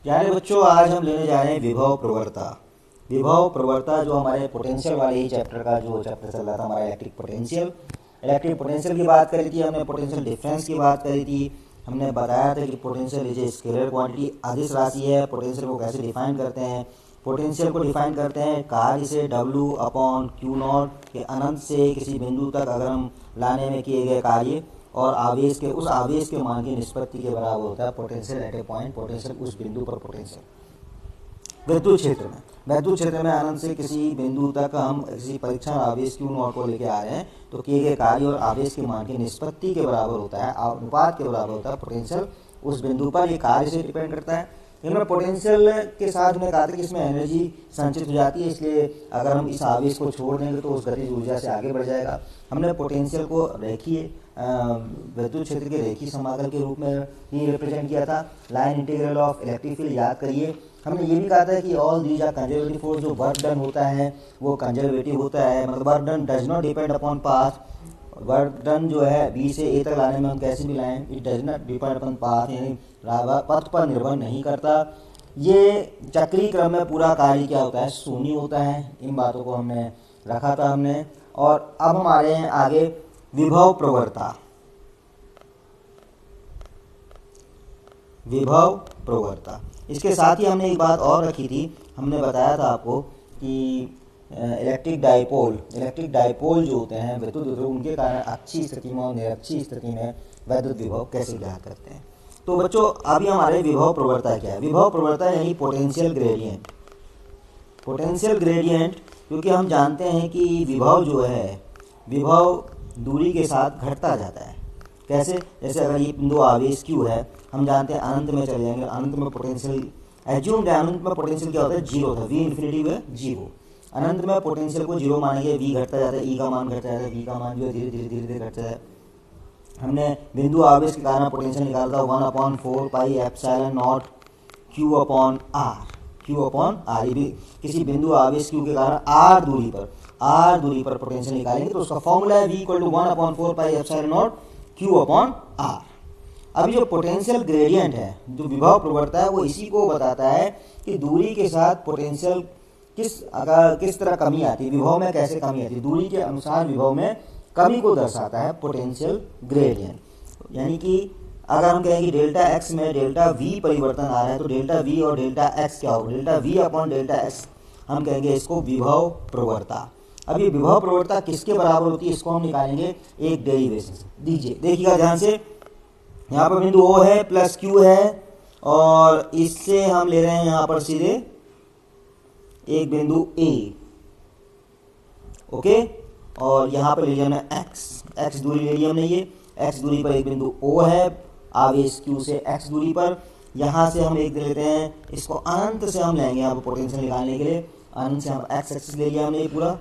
प्यारे बच्चों, आज हम लेने जा रहे हैं विभव प्रवणता। विभव प्रवणता जो हमारे पोटेंशियल वाले ही चैप्टर का जो चैप्टर चल रहा था हमारा इलेक्ट्रिक पोटेंशियल की बात करी थी हमने, पोटेंशियल डिफरेंस की बात करी थी। हमने बताया था कि potential is a scalar quantity, अदिश राशि है। पोटेंशियल को कैसे डिफाइन करते हैं? पोटेंशियल को डिफाइन करते हैं कार्य से डब्ल्यू अपॉन क्यू नॉट के अनंत से किसी बिंदु तक अगर हम लाने में किए गए कार्य और आवेश के उस आवेश के मान की निष्पत्ति के बराबर होता है potential at A point. Potential उस बिंदु पर पोटेंशियल विद्युत क्षेत्र में अनंत से किसी बिंदु तक हम किसी परीक्षण आवेश क्यू नॉट को लेके आ रहे हैं तो किए गए कार्य और आवेश के मान की निष्पत्ति के बराबर होता है, अनुपात के बराबर होता है पोटेंशियल उस बिंदु पर। ये कार्य से डिपेंड करता है। इनमें पोटेंशियल के साथ हमने कहा था कि इसमें एनर्जी संचित हो जाती है, इसलिए अगर हम इस आवेश को छोड़ देंगे तो उस गतिज ऊर्जा से आगे बढ़ जाएगा। हमने पोटेंशियल को रेखीय विद्युत क्षेत्र के रेखीय समाकल के रूप में ही रिप्रेजेंट किया था। Line integral of electric field याद करिए। हमने ये भी कहा था कि all these are conservative force, जो वर्क डन होता है वो कंजर्वेटिव होता है, मतलब work done does not depend upon path. Work done जो है बी से ए तक लाने में हम कैसे भी लाएं, it does not depend upon path, यानी पथ पर निर्भर नहीं करता। ये चक्रीय क्रम में पूरा कार्य क्या होता है, शून्य होता है। इन बातों को हमने रखा था हमने। और अब हम आ रहे हैं आगे विभव प्रवणता। विभव प्रवणता इसके साथ ही हमने एक बात और रखी थी। हमने बताया था आपको कि इलेक्ट्रिक डाइपोल जो होते हैं विद्युत विभव, उनके कारण अच्छी स्थिति में और निरक्षी स्थिति में विद्युत विभव कैसे ज्ञात करते हैं। तो बच्चों, अभी हमारे विभव प्रवणता क्या है? विभव प्रवणता यानी पोटेंशियल ग्रेडियंट। क्योंकि हम जानते हैं कि विभव जो है विभव दूरी के साथ घटता जाता है। कैसे? जैसे अगर ये बिंदु आवेश क्यू है, हम जानते हैं अनंत में चले जाएंगे, अनंत में पोटेंशियल एज्यूम अनंत में पोटेंशियल क्या होता है, जीरो था, वी इन्फिनिटी में जीरो। अनंत में पोटेंशियल को जीरो मानेंगे, वी घटता जाता है, ई का मान घटता जाता है, वी का मान जो है धीरे धीरे घटता है। हमने बिंदु आवेश के कारण पोटेंशियल निकाला था 1/4 pi epsilon naught Q upon R. ये भी किसी बिंदु आवेश क्यू के कारण आर दूरी पर पोटेंशियल निकालेंगे तो उसका फॉर्मूला है v equal to 1/4 pi epsilon naught Q upon R. अभी जो पोटेंशियल ग्रेडियंट है, जो विभव प्रवणता है, वो इसी को बताता है कि दूरी के साथ पोटेंशियल किस तरह कमी आती है, विभव में कैसे कमी आती है। दूरी के अनुसार विभव में कमी को दर्शाता है पोटेंशियल ग्रेडियंट। यानी कि अगर हम कहें कि डेल्टा एक्स में डेल्टा वी परिवर्तन आ रहा है तो डेल्टा वी और डेल्टा एक्स क्या होगा, delta V upon delta x, हम कहेंगे इसको विभव प्रवणता। अब ये विभव प्रवणता किसके बराबर होती है, इसको हम निकालेंगे एक डेरिवेशन से। देखिएगा ध्यान से, यहाँ पर बिंदु O है प्लस Q है और इससे हम ले रहे हैं यहाँ पर सीधे एक बिंदु A, ओके। और यहाँ पर ले लिया हमने x दूरी ले लिया हमने, ये x दूरी पर एक बिंदु O है आवेश Q से x दूरी पर। यहाँ से हम एक दे लेते हैं, इसको अनंत से हम लेंगे यहाँ पर पोटेंशियल निकालने के लिए। अनंत से हम x एक्सिस ले लिया हमने पूरा,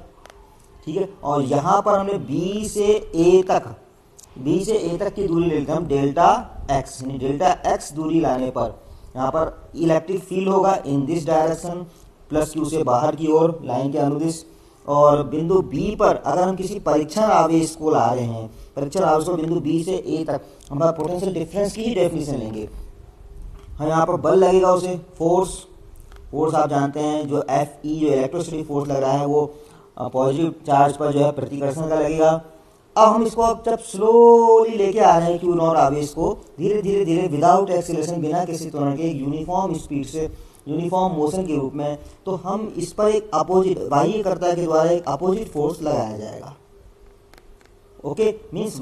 ठीक है। और यहाँ पर हमने B से A तक की दूरी ले लेते हैं हम डेल्टा x, यानी डेल्टा x दूरी लाने पर यहाँ पर इलेक्ट्रिक फील्ड होगा in this direction plus Q से बाहर की ओर लाइन के अनुदिश। और बिंदु B पर अगर हम किसी परीक्षण आवेश को ला रहे हैं, परीक्षण आवेश को बिंदु B से A तक, हम पोटेंशियल डिफरेंस की ही डेफिनेशन लेंगे। हम यहाँ पर बल लगेगा, उसे फोर्स आप जानते हैं, जो Fe जो इलेक्ट्रोस्टैटिक फोर्स लग रहा है वो पॉजिटिव चार्ज पर जो है प्रतिकर्षण का लगेगा। अब हम इसको जब स्लोली लेके आ रहे हैं क्यू नॉट आवेश को धीरे धीरे विदाउट एक्सीलरेशन, बिना किसी त्वरण के यूनिफॉर्म स्पीड से यूनिफॉर्म मोशन के रूप में, तो हम इस पर एक अपोजिट बाह्यकर्ता के द्वारा एक अपोजिट फोर्स लगाया जाएगा, okay. Means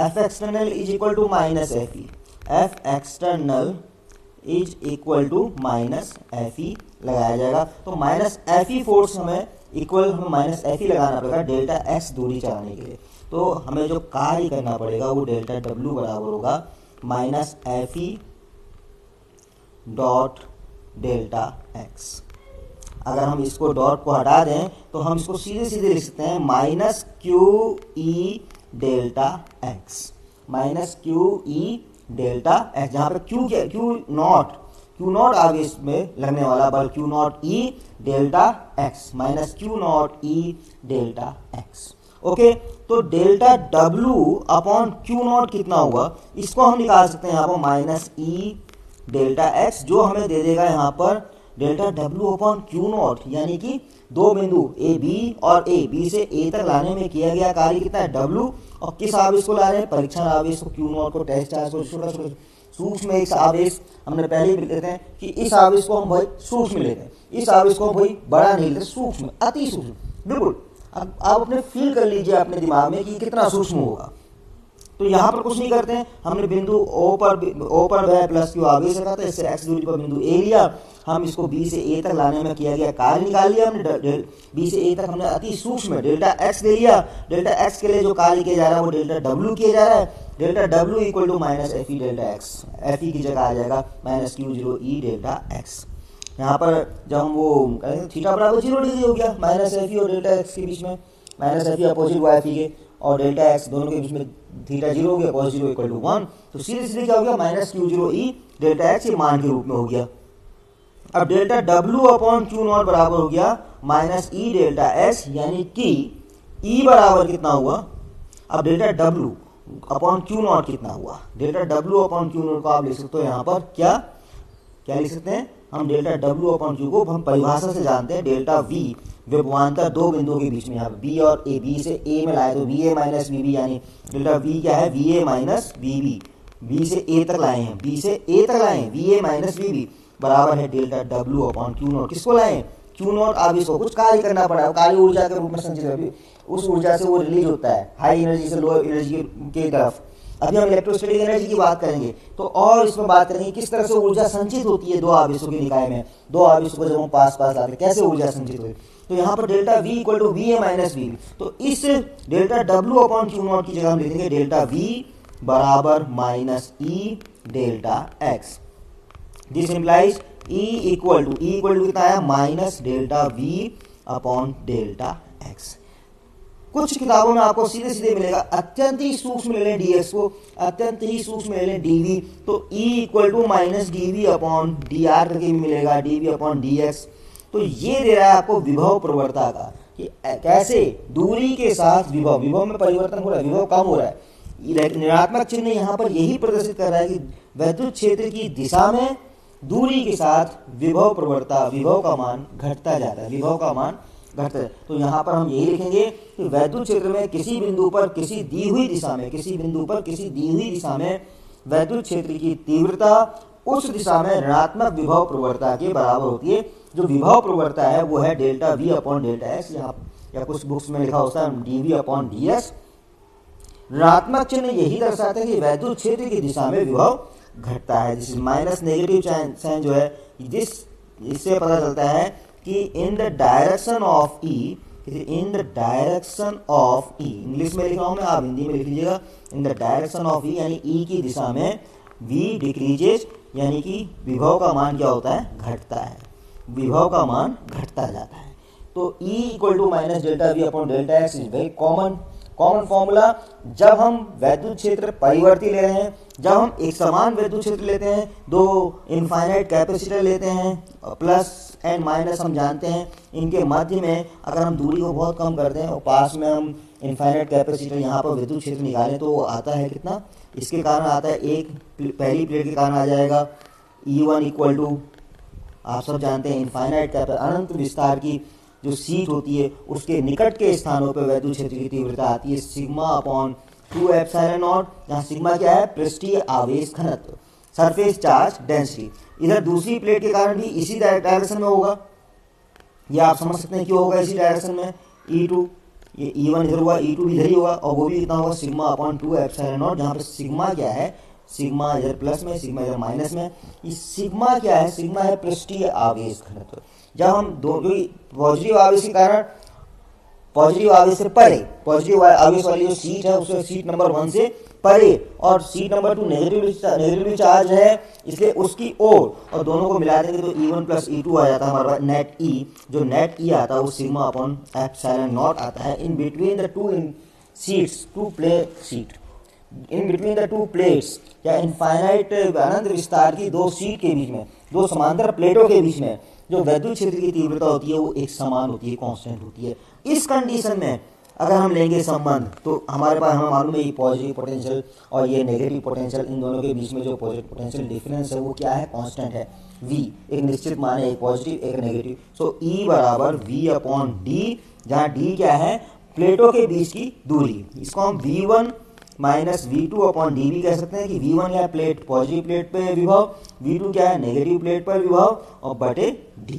F external is equal to minus Fe, F external is equal to minus Fe लगाया जाएगा। तो माइनस Fe फोर्स हमें माइनस Fe लगाना पड़ेगा डेल्टा x दूरी चलाने के लिए। तो हमें जो कार्य करना पड़ेगा वो डेल्टा W बराबर होगा minus Fe dot delta x। अगर हम इसको डॉट को हटा दें तो हम इसको सीधे लिख सकते हैं माइनस QE डेल्टा x, जहाँ पर Q नॉट आवेश में लगने वाला बल Q naught E delta x minus Q naught E delta x, okay. तो delta W upon Q naught कितना होगा, इसको हम निकाल सकते हैं यहाँ पर माइनस E डेल्टा एक्स, जो हमें दे देगा यहाँ पर delta W upon Q not, यानी कि दो बिंदु ए बी और ए बी से ए तक लाने में किया गया कार्य कितना है डब्ल्यू, और किस आवेश को ला रहे हैं, परीक्षण आवेश को, क्यू नॉट को, टेस्ट चार्ज को, छोटा छोटा सूक्ष्म एक आवेश हमने पहले ही लेते हैं कि इस आवेश को हम भाई सूक्ष्म लेते हैं, इस आवेश को हम भाई बड़ा नहीं लेते, सूक्ष्म, अति सूक्ष्म, बिल्कुल। अब आप अपने फील कर लीजिए अपने दिमाग में कि कितना सूक्ष्म होगा। तो यहाँ पर कुछ नहीं करते हैं, हमने बिंदु ओ पर वह प्लस क्यू आवेश रखा था, इससे एक्स दूरी पर बिंदु ए लिया, हम इसको बी से ए तक लाने में किया गया कार्य निकाल लिया हमने, बी से ए तक हमने अति सूक्ष्म डेल्टा एक्स ले लिया। डेल्टा एक्स के लिए जो कार्य किया जा रहा है वो डेल्टा डब्ल्यू किया जा रहा है, delta W equal to minus F E delta X, F E की जगह आ जाएगा minus Q zero E delta X. यहाँ पर जब हम वो करेंगे थीटा बराबर 0 डिग्री हो गया, माइनस एफ ई और डेल्टा एक्स के बीच में, minus F E opposite Y F E के, और डेल्टा एक्स दोनों के बीच में थीटा 0 हो गया, cos 0 इक्वल टू 1, तो सीधे सीधे क्या हो गया minus Q zero E delta x, ये मान के रूप में हो गया। अब delta W upon Q not बराबर हो गया माइनस ई डेल्टा एक्स, यानी कि ई बराबर कितना हुआ, अब delta W upon Q not कितना हुआ, delta W upon Q not को आप लिख सकते हो यहाँ पर क्या लिख सकते हैं हम, डेल्टा डब्ल्यू अपॉन क्यू को हम परिभाषा से जानते हैं डेल्टा वी, विभवांतर दो बिंदुओं के बीच में, यहाँ बी और ए, बी से ए में लाए तो V A minus V B, यानी डेल्टा वी क्या है V A minus V B, B से ए तक लाए हैं, बी से ए तक लाए हैं, V A minus V B बराबर है delta W upon Q naught. किसको लाए, क्यू नॉट, अब इसको कुछ कार्य करना पड़ा, कार्य ऊर्जा के रूप में संचित है, उस ऊर्जा से वो रिलीज होता है हाई एनर्जी से लो एनर्जी की तरफ। अभी हम इलेक्ट्रोस्टैटिक एनर्जी की बात करेंगे तो और इसमें बात करेंगे किस तरह से ऊर्जा संचित होती है दो आवेशों के निकाय में, दो आवेशों को जब हम पास लाते हैं कैसे ऊर्जा संचित होती है। तो यहाँ पर delta V equal to V A minus V, तो इस delta W upon Q naught की जगह हम लिखेंगे डेल्टा वी बराबर minus E delta X, this implies E equal to कितना आया minus delta V upon delta X. कुछ किताबों में आपको सीधे सीधे मिलेगा, अत्यंत ही सूक्ष्म ले लें डीएक्स को, अत्यंत ही सूक्ष्म ले लें डीवी, तो E equal to minus D V upon D R करके भी मिलेगा, डीवी अपॉन डीएक्स। तो ये दे रहा है आपको विभव प्रवणता का कि कैसे दूरी के साथ विभव में परिवर्तन हो रहा है, विभव कम हो रहा है। ऋणात्मक चिन्ह यहाँ पर यही प्रदर्शित कर रहा है कि वैद्युत क्षेत्र की दिशा में दूरी के साथ विभव प्रवणता, विभव का मान घटता जाता है, विभव का मान घटता है। तो यहाँ पर हम यही लिखेंगे कि वैद्युत क्षेत्र में किसी बिंदु पर किसी दी हुई दिशा में वैद्युत क्षेत्र की तीव्रता उस दिशा में ऋणात्मक विभव प्रवणता के बराबर होती है। जो विभव प्रवणता है वो है delta V upon delta X, या कुछ बुक्स में लिखा होता है D V upon D X. ऋणात्मक चिन्ह यही दर्शाता है कि वैद्युत क्षेत्र की दिशा में विभव घटता है, जिस माइनस नेगेटिव साइन जो है इससे पता चलता है कि in the direction of E, English में लिखा हूं मैं, आप हिंदी में लिख लीजिएगा, इन द डायरेक्शन ऑफ ई, यानी ई की दिशा में वी डिक्रीजेस, यानी कि विभव का मान क्या होता है घटता है, विभव का मान घटता जाता है। तो E equal to minus delta V upon delta X is very common formula. जब हम वैद्युत क्षेत्र परिवर्ती ले रहे हैं, जब हम एक समान वैद्युत क्षेत्र लेते हैं, दो इनफाइनाइट कैपेसिटर लेते हैं, प्लस एंड माइनस हम जानते हैं, इनके मध्य में अगर हम दूरी को बहुत कम करते हैं और पास में हम इनफाइनाइट कैपेसिटर यहाँ पर विद्युत क्षेत्र निकालें तो वो आता है कितना, इसके कारण आता है एक पहली प्लेट के कारण आ जाएगा E1 इक्वल टू, आप सब जानते हैं इनफाइनाइट कैपेसिटर अनंत विस्तार की जो सीट होती है उसके निकट के स्थानों पर वैद्युत क्षेत्र की तीव्रता आती है सिग्मा अपॉन 2 एप्सिलॉन नॉट, जहाँ सिग्मा क्या है पृष्ठीय आवेश घनत्व, सरफेस चार्ज डेंसिटी। इधर दूसरी प्लेट के कारण भी इसी डायरेक्शन में होगा, ये आप समझ सकते हैं क्यों होगा इसी डायरेक्शन में, E2 ये E1 इधर हुआ, E2 भी इधर ही होगा, और वो भी कितना होगा सिग्मा अपॉन 2 एप्सिलॉन नॉट, जहाँ पर सिग्मा क्या है, सिग्मा इधर प्लस में सिग्मा इधर माइनस में, इस सिग्मा क्या है, सिग्मा है पृष्ठीय आवेश घनत्व। जब हम दोनों पॉजिटिव आवेश के कारण पॉजिटिव आवेश से परे, पॉजिटिव आवेश वाली जो सीट है उससे सीट नंबर 1 से परे, और सीट नंबर 2 नेगेटिव चार्ज है इसलिए उसकी ओर, और दोनों को मिला देंगे तो E1 प्लस E2 आ जाता है हमारे पास नेट E, जो नेट E आता है वो सिग्मा अपॉन एप्सिलॉन नॉट आता है। In between the two sheets, two plate sheet, in between the two plates या इनफाइनाइट अनंत विस्तार की दो सीट के बीच में, दो समांतर प्लेटों के बीच में जो वैद्युत क्षेत्र की तीव्रता होती है वो एक समान होती है, कांस्टेंट होती है। इस कंडीशन में अगर हम लेंगे संबंध तो हमारे पास हमें मालूम है ये पॉजिटिव पोटेंशियल और ये नेगेटिव पोटेंशियल, इन दोनों के बीच में जो पॉजिटिव पोटेंशियल डिफरेंस है वो क्या है, कांस्टेंट है v, एक निश्चित मान है, एक पॉजिटिव एक नेगेटिव। सो E बराबर v अपॉन डी, जहाँ d क्या है, प्लेटों के बीच की दूरी, इसको हम v1 minus v2 upon D भी कह सकते हैं कि v1 क्या है, प्लेट पॉजिटिव प्लेट पे विभव, v2 क्या है, नेगेटिव प्लेट पर विभव, और बटे d।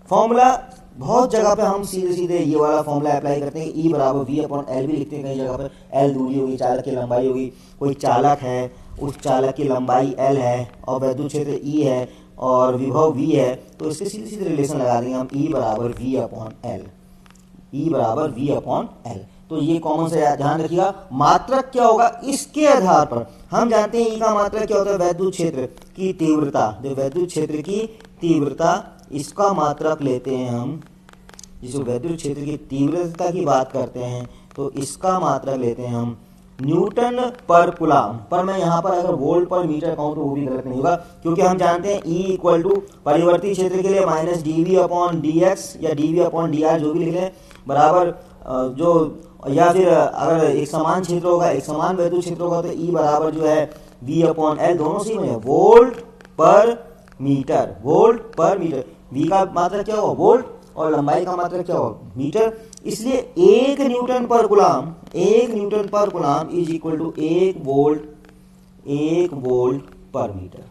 फॉर्मूला बहुत जगह पे हम सीधे सीधे ये वाला फॉर्मूला अप्लाई करते हैं, E बराबर v अपॉन एल भी लिखते हैं कई जगह पर, L दूरी होगी, चालक की लंबाई होगी, कोई चालक है उस चालक की लंबाई L है और वैद्युत क्षेत्र E है और विभव V है, तो इसके सीधे सीधे रिलेशन लगा देंगे हम, E बराबर v अपॉन एल, E बराबर v अपॉन एल। तो ये कॉमन से ध्यान रखिएगा। मात्रक क्या होगा, इसके आधार पर हम जानते हैं E का मात्रक क्या होता है, वैद्युत क्षेत्र की तीव्रता, जो वैद्युत क्षेत्र की तीव्रता, इसका मात्रक लेते हैं हम, जिस वैद्युत क्षेत्र की तीव्रता की बात करते हैं तो इसका मात्रक लेते हैं हम न्यूटन पर कूलम। पर मैं यहाँ पर अगर वोल्ट पर मीटर कहूँ तो वो भी गलत नहीं होगा, क्योंकि हम जानते हैं E इक्वल टू परिवर्ती क्षेत्र के लिए माइनस dv अपॉन dx या dv अपॉन dr जो भी लिख लें बराबर जो, या फिर अगर एक समान क्षेत्र होगा, एक समान वैद्युत क्षेत्र होगा तो E बराबर जो है v अपॉन एल, दोनों सेम है, volt per metre, volt per metre. v का मात्रक क्या होगा, वोल्ट, और लंबाई का मात्रक क्या होगा, मीटर। इसलिए 1 newton per coulomb, 1 newton per coulomb is equal to 1 volt per metre.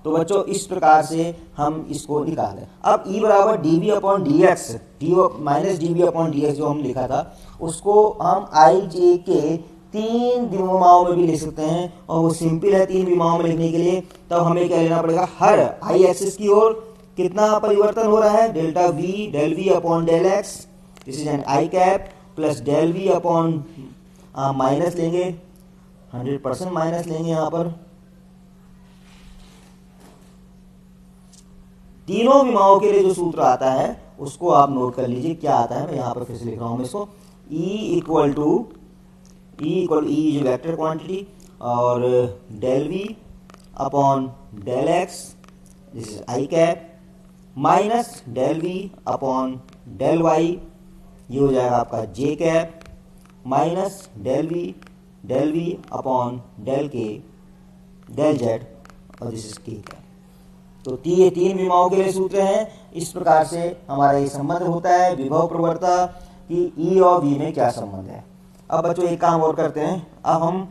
तो बच्चों इस प्रकार से हम इसको निकालें। अब E बराबर dv upon dx, minus dv upon dx जो हम लिखा था उसको हम ij के 3 विमाओं में भी लिख सकते हैं, और वो सिंपल है 3 विमाओं में लिखने के लिए। तब हमें क्या लेना पड़ेगा, हर i एक्सिस की ओर कितना परिवर्तन हो रहा है, delta v del v upon del x, this is an I cap, plus del v upon minus लेंगे, 100% माइनस लेंगे यहाँ पर। तीनों विमाओं के लिए जो सूत्र आता है उसको आप नोट कर लीजिए क्या आता है, मैं यहाँ पर फिर से लिख रहा हूँ इसको, E इक्वल टू E जो वेक्टर क्वांटिटी और del v upon del x, this is I cap, minus del v upon del y, ये हो जाएगा आपका j cap, minus del v upon del k del z, और this is k cap. तो ये 3 विमाओं के लिए सूत्र हैं। इस प्रकार से हमारा ये संबंध होता है विभव प्रवणता कि E और V में क्या संबंध है। अब बच्चों एक काम और करते हैं, अब हम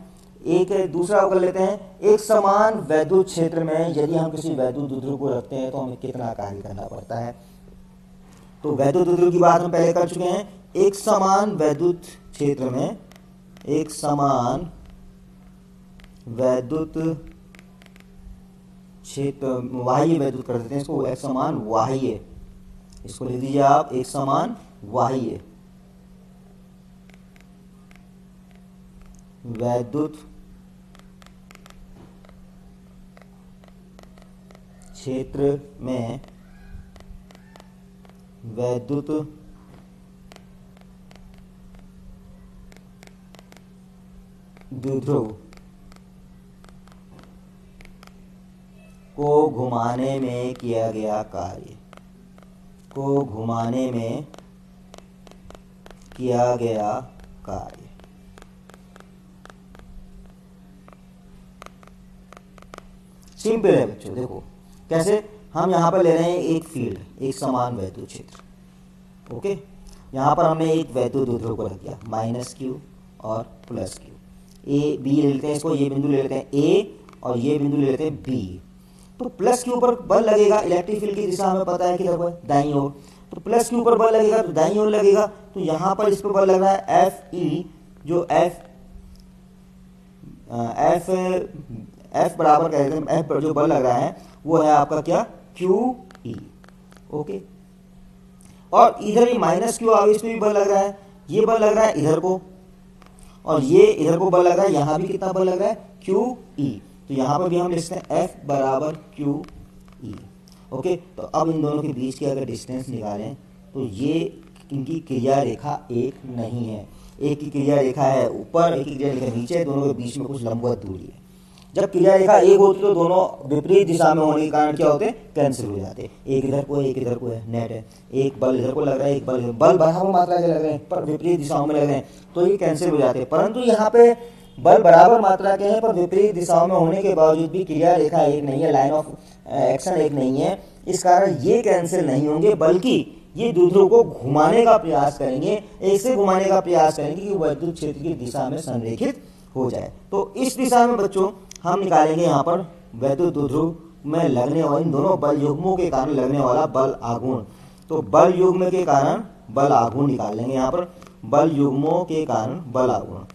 एक दूसरा कर लेते हैं। एक समान वैद्युत क्षेत्र में यदि हम किसी वैद्युत द्विध्रुव को रखते हैं तो हमें कितना कार्य करना पड़ता है। तो वैद्युत द्विध्रुव की बात हम पहले कर चुके हैं। एक समान वैद्युत क्षेत्र में, एक समान वैद्युत क्षेत्र, बाह्य वैद्युत कर देते हैं इसको, एक समान बाह्य, इसको लिख दीजिए आप, एक समान बाह्य वैद्युत क्षेत्र में वैद्युत द्विध्रुव को घुमाने में किया गया कार्य, को घुमाने में किया गया कार्य। सिंपल है बच्चों, देखो कैसे, हम यहाँ पर ले रहे हैं एक फील्ड, एक समान वैद्युत क्षेत्र, ओके। यहाँ पर हमने एक वैद्युत द्विध्रुव को रख दिया, माइनस Q और प्लस Q, ए बी ले लेते हैं इसको, ये बिंदु ले लेते हैं A और ये बिंदु ले लेते हैं B। तो प्लस Q पर बल लगेगा, इलेक्ट्रिक फील्ड की दिशा हमें पता है किधर पर, दाईं ओर। तो प्लस Q पर बल लगेगा तो दाईं ओर लगेगा, तो यहाँ पर इस पर बल लग रहा है FE, जो F बराबर कहते हैं, F पर जो बल लग रहा है वो है आपका क्या, QE, ओके। और इधर भी माइनस Q आगे, इस पर भी बल लग रहा है, ये बल लग रहा है इधर को, और ये इधर को बल लग रहा है, यहाँ भी कितना बल लग रहा है, QE। तो यहाँ पर भी हम लिखते हैं F बराबर QE, ओके। तो अब इन दोनों के बीच की अगर डिस्टेंस निकालें तो ये इनकी क्रिया रेखा एक नहीं है, एक की क्रिया रेखा है ऊपर, एक की क्रिया रेखा नीचे, दोनों के बीच में कुछ लंबवत दूरी है। जब क्रिया रेखा एक होती तो दोनों विपरीत दिशा में होने के कारण क्या होते, कैंसिल हो जाते। एक इधर को है, एक इधर को है, नेट है, एक बल इधर को लग रहा है, एक बल बराबर मात्रा के लग रहे हैं पर विपरीत दिशाओं में लग रहे हैं, तो ये कैंसिल हो जाते हैं। परंतु यहाँ पे बल बराबर मात्रा के हैं पर विपरीत दिशाओं में होने के बावजूद भी क्रिया रेखा एक नहीं है, लाइन ऑफ एक्शन एक नहीं है, इस कारण ये कैंसिल नहीं होंगे, बल्कि ये द्विध्रुव को घुमाने का प्रयास करेंगे, ऐसे घुमाने का प्रयास करेंगे कि वैद्युत क्षेत्र की दिशा में संरेखित हो जाए। तो इस दिशा में बच्चों हम निकालेंगे यहाँ पर वैद्युत द्विध्रुव में लगने वाले इन दोनों बल युग्मों के कारण लगने वाला बल आघूर्ण। तो बल युग्म के कारण बल आघूर्ण निकाल लेंगे यहाँ पर, बल युग्मों के कारण बल आघूर्ण।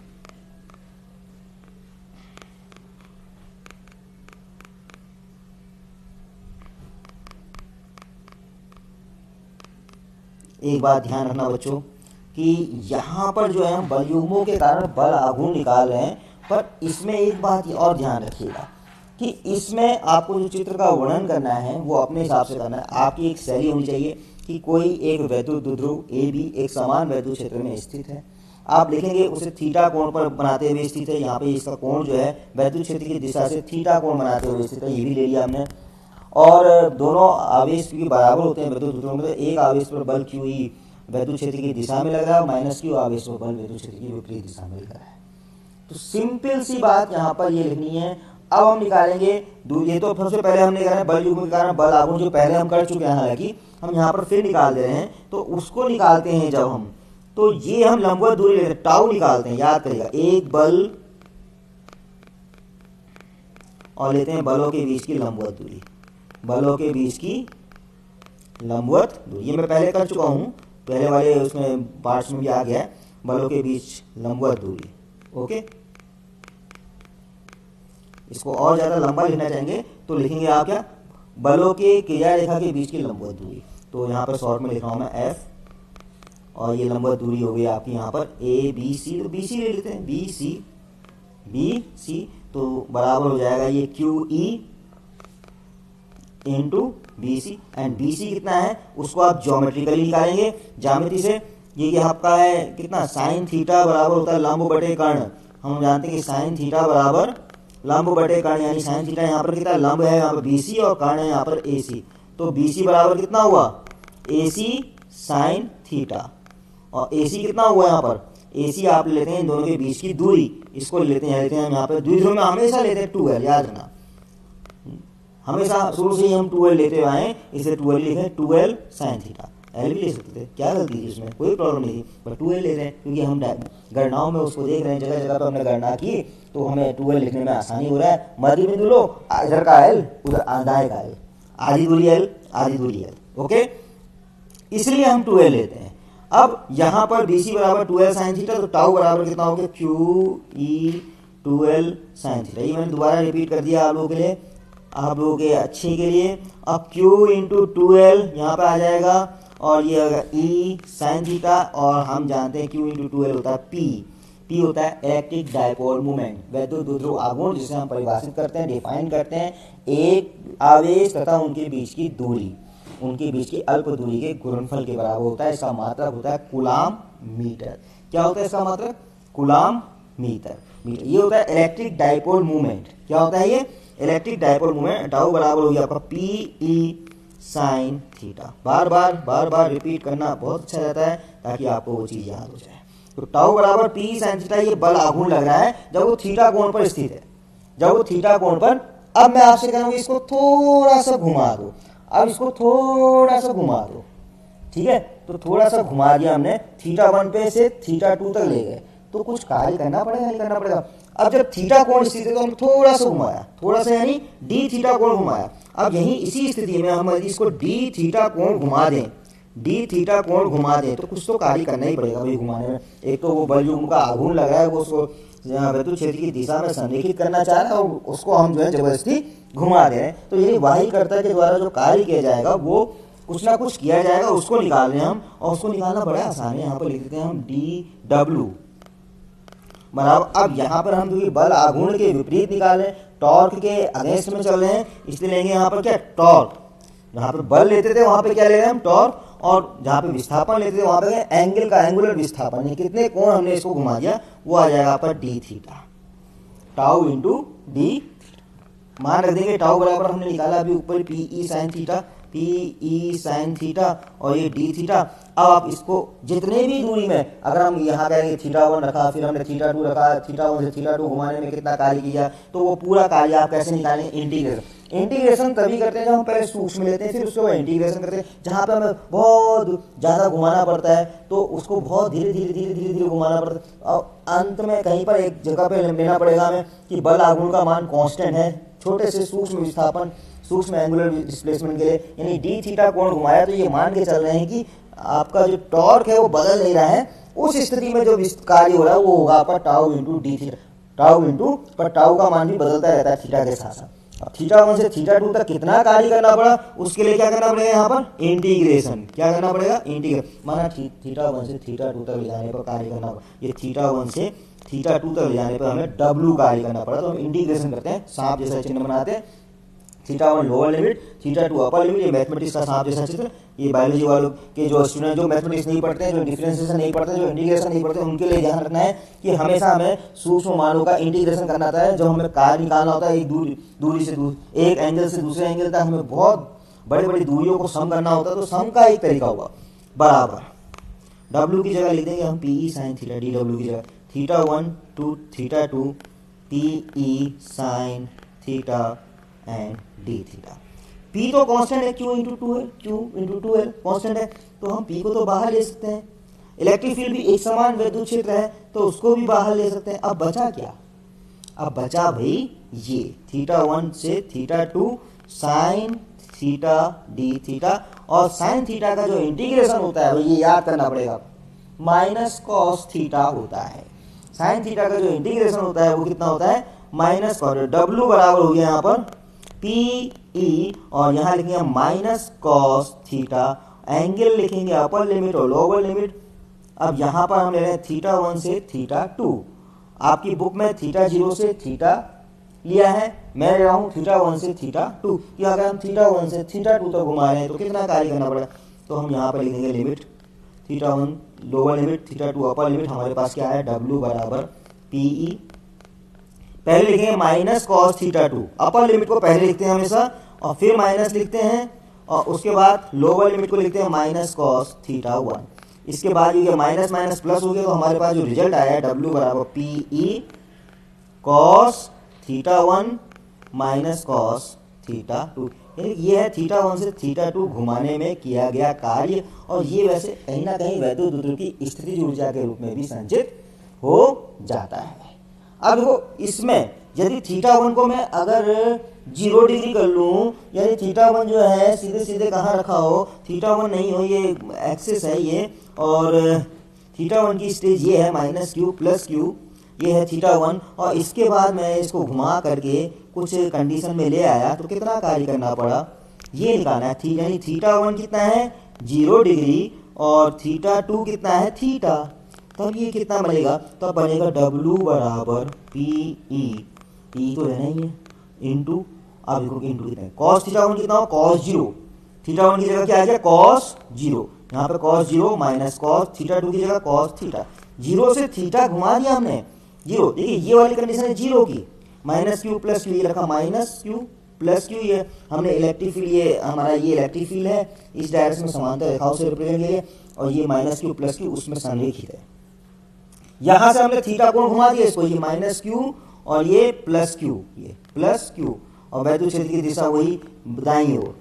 एक बात ध्यान रखना बच्चों कि यहाँ पर जो है हम बल युग्मों के कारण बल आघूर्ण निकाल रहे हैं, पर इसमें एक बात और ध्यान रखिएगा कि इसमें आपको जो चित्र का वर्णन करना है वो अपने हिसाब से करना है। आपकी एक शैली होनी चाहिए कि कोई एक वैद्युत द्विध्रुव ए बी एक समान वैद्युत क्षेत्र में स्थित है, आप लिखेंगे उसे थीटा कोण पर बनाते हुए स्थित है। यहाँ पे इसका कोण जो है वैद्युत क्षेत्र की दिशा से थीटा कोण बनाते हुए स्थित है, ये भी ले लिया हमने। और दोनों आवेश क्योंकि बराबर होते हैं वैद्युत द्विध्रुव में, एक आवेश पर बल क्यू ई वैद्युत क्षेत्र की दिशा में लग रहा है, माइनस क्यू आवेश पर बल वैद्युत क्षेत्र की विपरीत दिशा में लग रहा है। तो सिंपल सी बात यहाँ पर ये लिखनी है। अब हम निकालेंगे, ये तो सबसे पहले हमने कहा है बल युग्म के कारण बल आघूर्ण, जो पहले हम कर चुके हैं, हालांकि हम यहाँ पर फिर निकाल दे रहे हैं। तो उसको निकालते हैं जब हम, तो ये हम लंबवत दूरी लेते हैं, टाउ निकालते हैं, याद करिएगा, एक बल और लेते हैं बलों के बीच की लंबवत दूरी, बलों के बीच की लंबवत दूरी। ये मैं पहले कर चुका हूँ, पहले वाले उसमें पार्ट्स में भी आ गया है, बलों के बीच लंबवत दूरी। ओके, इसको और ज्यादा लंबा लिखना चाहेंगे तो लिखेंगे आप क्या, बलों के क्रिया रेखा के बीच की लंबवत दूरी। तो यहाँ पर शॉर्ट में लिख रहा हूं मैं एफ, और ये लंबवत दूरी हो गई आपकी यहाँ पर ए बी सी, तो बी सी ले लेते हैं, बी सी तो बराबर हो जाएगा ये Q E into B C, and B C कितना है उसको आप ज्योमेट्रिकली निकालेंगे, ज्यामिति से। ये आपका है कितना, साइन थीटा बराबर होता है लंब बटे कर्ण। हम जानते हैं कि साइन थीटा बराबर लंब बटे कर्ण, यानी साइन थीटा यहाँ पर कितना लंब है, यहाँ पर बी सी और कर्ण है यहाँ पर ए सी, तो बी सी बराबर कितना हुआ ए सी साइन थीटा, और ए सी कितना हुआ यहाँ पर, ए सी आप लेते हैं इन दोनों के बीच की दूरी, इसको लेते हैं यहाँ पे द्विध्रुव में हमेशा लेते हैं 2l, याद रखना हमेशा शुरू से ही हम 2l लेते हुए आए, इसे 2l लिखे 2l साइन थीटा, एल भी ले सकते थे, क्या गलती थी इसमें, कोई प्रॉब्लम नहीं थी, पर 2l ले रहे हैं क्योंकि हम गणनाओं में उसको देख रहे हैं, जगह जगह पर हमने गणना की तो हमें 2l लिखने में आसानी हो रहा है। मध्य बिंदु लो, इधर का l उधर दाएं का l, आधी दूरी l आधी दूरी l, ओके, इसलिए हम 2l लेते हैं। अब यहाँ पर बी सी बराबर 2l साइन थीटा, तो टाउ बराबर कितना हो गया Q E 2l sine theta. ये मैंने दोबारा रिपीट कर दिया आप लोगों के लिए, आप लोगों के अच्छे के लिए। अब q इंटू 2l यहाँ पे आ जाएगा, और ये होगा ई साइन थीटा, और हम जानते हैं q इंटू 2l होता है p होता है इलेक्ट्रिक डायपोल मोमेंट, वैद्युत द्विध्रुव आघूर्ण, जिसे हम परिभाषित करते हैं, डिफाइन करते हैं, एक आवेश तथा उनके बीच की दूरी, उनके बीच की अल्प दूरी के गुणनफल के बराबर होता है। इसका मात्रक होता है कूलाम मीटर। क्या होता है इसका मात्रक, कूलाम मीटर। ये होता है इलेक्ट्रिक डायपोल मूवमेंट। क्या होता है ये इलेक्ट्रिक डायपोल मूवमेंट। टाउ बराबर हो गया आपका पी ई साइन थीटा। बार बार रिपीट करना बहुत अच्छा रहता है ताकि आपको वो चीज याद हो जाए। तो टाउ बराबर पी साइन थीटा, ये बल आघूर्ण लग रहा है जब वो थीटा कोण पर स्थित है, जब वो थीटा कोण पर। अब मैं आपसे कह रहा हूँ इसको थोड़ा सा घुमा दो, अब इसको थोड़ा सा घुमा दो, ठीक है, तो थोड़ा सा घुमा दिया हमने, थीटा 1 पे से थीटा 2 तक ले गए, तो कुछ कार्य करना पड़ेगा, नहीं करना पड़ेगा। अब जब थीटा कोण स्थित है तो हमने थोड़ा सा घुमाया, थोड़ा सा यानी डी थीटा कोण घुमाया। अब यही इसी स्थिति में हम यदि इसको डी थीटा कोण घुमा दें, डी थीटा कोण घुमा दें, तो कुछ तो कार्य करना ही पड़ेगा भाई घुमाने में। एक तो वो बल युग्म का आघूर्ण लगा है, वो उसको वैद्युत क्षेत्र की दिशा में संरेखित करना चाह रहा है, और उसको हम जो है जबरदस्ती घुमा दे रहे हैं। तो यही वाहीकर्ता के द्वारा जो कार्य किया जाएगा वो कुछ ना कुछ किया जाएगा, उसको निकाल रहे हैं हम, और उसको निकालना बड़ा आसान है। यहाँ पर लिख देते हैं हम डी डब्ल्यू बराबर। अब यहाँ पर हम क्योंकि बल आघूर्ण के विपरीत निकालें, टॉर्क के अगेंस्ट में चल रहे हैं, इसलिए लेंगे यहाँ पर क्या, टॉर्क। जहाँ पे बल लेते थे वहां पे क्या ले रहे हैं हम, टॉर्क, और जहाँ पे विस्थापन लेते थे वहां पे एंगल का एंगुलर विस्थापन, ये कितने कोण हमने इसको घुमा दिया, वो आ जाएगा पर D theta, tau into D मान रख देंगे टाउ बराबर हमने निकाला अभी ऊपर P sine theta, P sine theta और ये डी थीटा। अब आप इसको जितने भी दूरी में अगर हम यहाँ कहेंगे थीटा 1 रखा, फिर हमने थीटा 2 रखा, थीटा 1 से थीटा 2 घुमाने में कितना कार्य किया, तो वो पूरा कार्य आप कैसे निकालेंगे, इंटीग्रेशन। इंटीग्रेशन तभी करते हैं जब हम पहले सूक्ष्म लेते हैं, फिर उसके बाद इंटीग्रेशन करते हैं। जहाँ पे हमें बहुत ज़्यादा घुमाना पड़ता है तो उसको बहुत धीरे धीरे धीरे धीरे धीरे घुमाना पड़ता है, और अंत में कहीं पर एक जगह पे लेना पड़ेगा हमें कि बल आघूर्ण का मान कांस्टेंट है छोटे से सूक्ष्म विस्थापन, सूक्ष्म एंगुलर डिस्प्लेसमेंट के लिए, यानी डी थीटा कोण घुमाया तो ये मान के चल रहे हैं कि आपका जो टॉर्क है वो बदल नहीं रहा है। उस स्थिति में जो कार्य हो रहा है वो होगा आपका tau into D theta, tau into, पर टाउ का मान भी बदलता रहता है थीटा के साथ साथ। अब थीटा 1 से थीटा 2 तक कितना कार्य करना पड़ा, उसके लिए क्या करना पड़ेगा यहाँ पर इंटीग्रेशन, क्या करना पड़ेगा इंटीग्रेशन। माना थीटा 1 से थीटा 2 तक ले जाने पर कार्य करना पड़ा, ये थीटा 1 से थीटा 2 तक ले जाने पर हमें डब्ल्यू कार्य करना पड़ा, तो हम इंटीग्रेशन करते हैं, सांप जैसा चिन्ह बनाते हैं, theta 1 lower limit, theta 2 upper limit. ये मैथमेटिक्स का सांप जैसा चित्र, ये बायोलॉजी वालों के जो स्टूडेंट जो मैथमेटिक्स नहीं पढ़ते हैं, जो डिफरेंशिएशन नहीं पढ़ते, जो इंटीग्रेशन नहीं पढ़ते, उनके लिए ध्यान रखना है कि हमेशा हमें सूक्ष्म मानों का इंटीग्रेशन करना होता है। जब हमें कार्य निकालना होता है एक दूरी से एक एंगल से दूसरे एंगल तक हमें बहुत बड़ी बड़ी दूरियों को सम करना होता है, तो सम का एक तरीका होगा बराबर डब्ल्यू की जगह लिख देंगे हम P sine theta, D W की जगह theta 1 to theta 2 P sine theta and D theta. P तो कांस्टेंट है, क्यू इंटू 2 है, क्यू इंटू 2 है कांस्टेंट है, तो हम पी को तो बाहर ले सकते हैं। इलेक्ट्रिक फील्ड भी एक समान विद्युत क्षेत्र है तो उसको भी बाहर ले सकते हैं। अब बचा क्या, अब बचा भाई ये थीटा 1 से theta 2 sign theta D theta, और साइन थीटा का जो इंटीग्रेशन होता है ये याद करना पड़ेगा, माइनस कॉस थीटा होता है। साइन थीटा का जो इंटीग्रेशन होता है वो कितना होता है, माइनस कॉस, डब्ल्यू बराबर हो गया यहाँ पर पी ई, और यहाँ लिखेंगे माइनस कॉस थीटा, एंगल लिखेंगे अपर लिमिट और लोअर लिमिट। अब यहाँ पर हम ले रहे हैं थीटा 1 से थीटा 2, आपकी बुक में थीटा 0 से थीटा लिया है, मैं ले रहा हूँ थीटा 1 से थीटा 2, कि अगर हम थीटा 1 से थीटा 2 तक घुमा रहे हैं तो कितना कार्य करना पड़ेगा, तो हम यहाँ पर लिख देंगे limit theta 1 lower limit, theta 2 upper limit. हमारे पास क्या है, डब्ल्यू बराबर पी ई, पहले लिखेंगे minus cos theta 2, upper limit को पहले लिखते हैं हमेशा और फिर माइनस लिखते हैं, और उसके बाद लोअर लिमिट को लिखते हैं माइनस कॉस थीटा 1। इसके बाद ये माइनस माइनस प्लस हो गया, तो हमारे पास जो रिजल्ट आया है डब्ल्यू बराबर P E cos theta 1 minus cos theta 2। ये है थीटा 1 से थीटा 2 घुमाने में किया गया कार्य, और ये वैसे कहीं ना कहीं वैद्युत द्रुतों की स्थितिज ऊर्जा के रूप में भी संचित हो जाता है। अब देखो इसमें यदि थीटा 1 को मैं अगर 0 डिग्री कर लूँ, यानी थीटा 1 जो है सीधे सीधे कहाँ रखा हो, थीटा 1 नहीं हो, ये एक्सिस है ये, और थीटा 1 की स्टेज ये है माइनस क्यू प्लस क्यू, ये है थीटा 1, और इसके बाद मैं इसको घुमा करके कुछ कंडीशन में ले आया तो कितना कार्य करना पड़ा ये निकालना है। यानी थीटा 1 कितना है 0 डिग्री और थीटा 2 कितना है थीटा, तब ये कितना बनेगा, तब बनेगा डब्ल्यू बराबर पी ई, ई तो रहना ही है, इंटू, अब देखो इंटू कितना है, कॉस थीटा 1 कितना हो कॉस 0, थीटा 1 की जगह क्या आ गया कॉस 0, यहाँ पे कॉस 0 माइनस कॉस थीटा 2 की जगह कॉस थीटा, 0 से थीटा घुमा दिया हमने 0, देखिए ये वाली कंडीशन है 0 की, माइनस क्यू प्लस क्यू, ये रखा माइनस क्यू प्लस क्यू, ये हमने इलेक्ट्रिक फील्ड, ये हमारा ये इलेक्ट्रिक फील्ड है, इस डायरेक्शन में समांतर रेखाओं से रिप्रेजेंट किया, और ये माइनस क्यू प्लस क्यू उसमें संरेखित है। यहां से हमने थीटा कोण घुमा दिया इसको, ये माइनस क्यू और ये प्लस क्यू, ये प्लस क्यू, और वैद्युत क्षेत्र की दिशा वही दाईं ओर,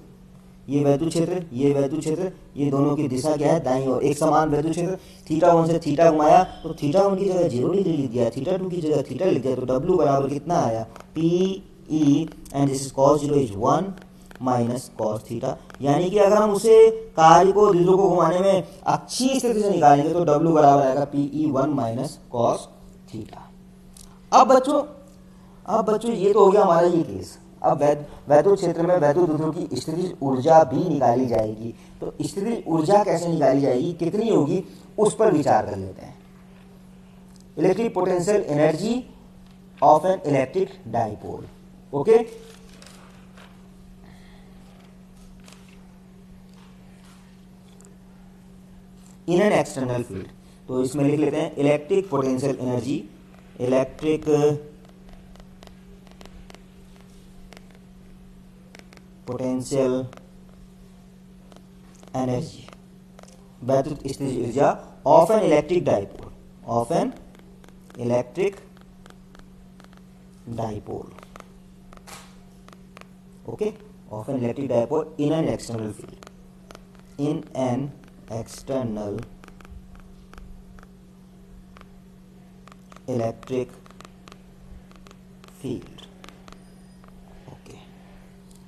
ये वैद्युत क्षेत्र, ये वैद्युत क्षेत्र, ये दोनों की दिशा क्या है दाईं ओर, एक समान वैद्युत क्षेत्र। थीटा 1 से थीटा घुमाया तो थीटा 1 की जगह 0 डिग्री लिख दिया, थीटा 2 की जगह थीटा लिख दिया, तो डब्ल्यू बराबर कितना आया P E, and this is cos 0 is 1 minus cos theta. यानी कि अगर हम उसे कार्य को द्विध्रुव को घुमाने में अच्छी स्थिति से निकालेंगे तो डब्ल्यू बराबर आएगा P E 1 minus cos theta. अब बच्चों ये तो हो गया हमारा ये केस। अब वैद्युत क्षेत्र में वैद्युत द्विध्रुव की स्थितिज ऊर्जा भी निकाली जाएगी, तो स्थितिज ऊर्जा कैसे निकाली जाएगी, कितनी होगी, उस पर विचार कर लेते हैं। Electric potential energy of an electric dipole, okay. In an external field, तो इसमें लिख लेते हैं electric potential energy, electric potential energy, वैद्युत स्थितिज ऊर्जा of an electric dipole, of an electric dipole, okay, of an electric dipole in an external field, in an external electric field, okay.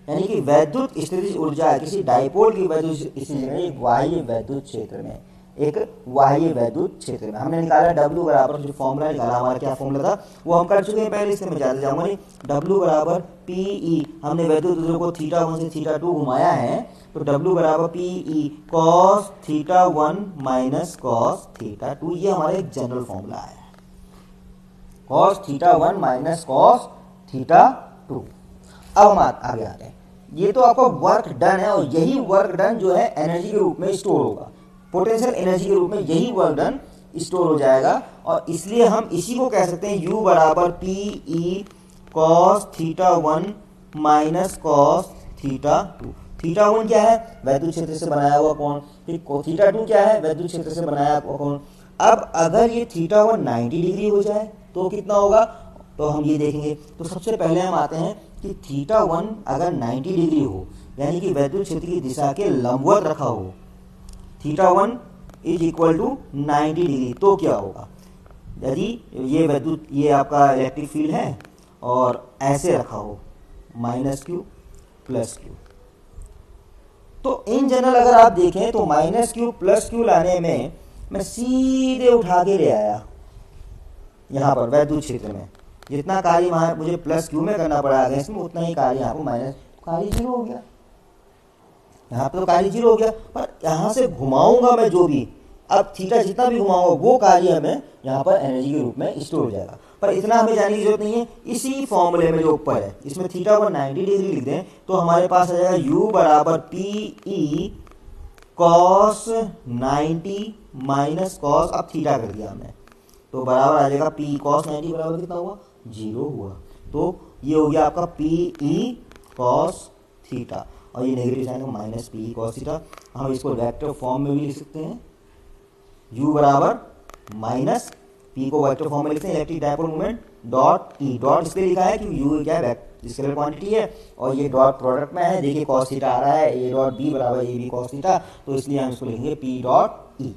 यानी कि वैद्युत स्थितिज ऊर्जा किसी डाइपोल की वैद्युत स्थिति में एक बाह्य वैद्युत क्षेत्र में, एक बाह्य वैद्युत क्षेत्र में हमने निकाला W बराबर, जो फॉर्मूला निकाला हमारा क्या फॉर्मूला था वो हम कर चुके हैं पहले, इससे मैं ज़्यादा जाऊंगा नहीं। W बराबर PE, हमने वैद्युत ऊर्जा को θ1 से θ2 घुमाया है, तो W बराबर PE cos θ1 माइनस cos θ2, ये हमारा एक जनरल फॉर्मूला है, cos θ1 माइनस cos θ2। अब हम आगे आते हैं, ये तो आपका वर्क डन है, और यही वर्क डन जो है एनर्जी के रूप में स्टोर होगा, पोटेंशियल एनर्जी के रूप में यही वर्क डन स्टोर हो जाएगा, और इसलिए हम इसी को कह सकते हैं U बराबर PE cos θ1 माइनस cos θ2। θ1 क्या है, वैद्युत क्षेत्र से बनाया हुआ कोण, फिर θ2 क्या है, वैद्युत क्षेत्र से बनाया हुआ कोण। अब अगर ये θ1 90 डिग्री हो जाए तो कितना होगा, तो हम ये देखेंगे। तो सबसे पहले हम आते हैं कि θ1 अगर 90 डिग्री हो, यानी कि वैद्युत क्षेत्र की दिशा के लंबवत रखा हो, θ1 इज इक्वल टू 90 डिग्री, तो क्या होगा, यदि ये वैद्युत, ये आपका इलेक्ट्रिक फील्ड है और ऐसे रखा हो -q प्लस q, तो इन जनरल अगर आप देखें तो -q प्लस q लाने में मैं सीधे उठा के ले आया, यहाँ पर वैद्युत क्षेत्र में जितना कार्य वहाँ मुझे प्लस q में करना पड़ा है इसमें, उतना ही कार्य यहाँ पर माइनस, कार्य 0 हो गया, यहाँ पे तो कार्य 0 हो गया। पर यहाँ से घुमाऊंगा मैं जो भी, अब थीटा जितना भी घुमाऊंगा वो कार्य हमें यहाँ पर एनर्जी के रूप में स्टोर हो जाएगा। पर इतना हमें जानने की जरूरत नहीं है, इसी फॉर्मूले में जो ऊपर है इसमें थीटा को 90 डिग्री लिख दें तो हमारे पास आ जाएगा U बराबर PE cos 90 माइनस cos, अब थीटा कर दिया हमने, तो बराबर आ जाएगा PE cos 90 बराबर कितना हुआ, 0 हुआ। तो ये हो गया आपका PE cos थीटा, और ये नेगेटिव साइन का -PE cos थीटा। हम इसको वेक्टर फॉर्म में भी लिख सकते हैं, U बराबर माइनस P को वेक्टर फॉर्म में लिखते हैं, electric dipole moment dot E, dot इसलिए लिखा है क्योंकि U क्या है, स्केलर क्वांटिटी है, और ये डॉट प्रोडक्ट में है, देखिए cos थीटा आ रहा है, A डॉट B बराबर AB cos थीटा, तो इसलिए हम इसको लिखेंगे P डॉट E।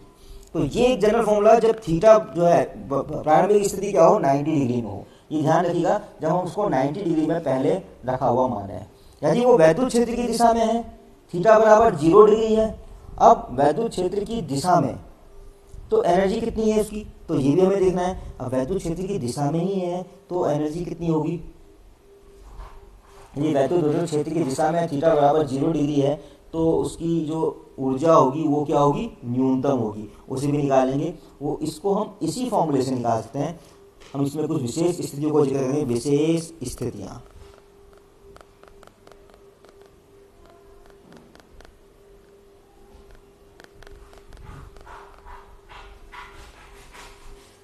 तो ये एक जनरल फॉर्मूला है, जब थीटा जो है प्रारंभिक स्थिति क्या हो, 90 डिग्री में हो, ये ध्यान रखिएगा, जब हम उसको 90 डिग्री में पहले रखा हुआ माने हैं, यदि वो वैद्युत क्षेत्र की दिशा में है, थीटा बराबर 0 डिग्री है, अब वैद्युत क्षेत्र की दिशा में तो एनर्जी कितनी है उसकी, तो ये भी हमें देखना है। अब वैद्युत क्षेत्र की दिशा में ही है तो एनर्जी कितनी होगी, ये वैद्युत क्षेत्र की दिशा में थीटा बराबर 0 डिग्री है, तो उसकी जो ऊर्जा होगी वो क्या होगी, न्यूनतम होगी, उसे भी निकालेंगे। वो इसको हम इसी फॉर्मूले से निकाल सकते हैं। हम इसमें कुछ विशेष स्थितियों को जिक्र करेंगे, विशेष स्थितियां।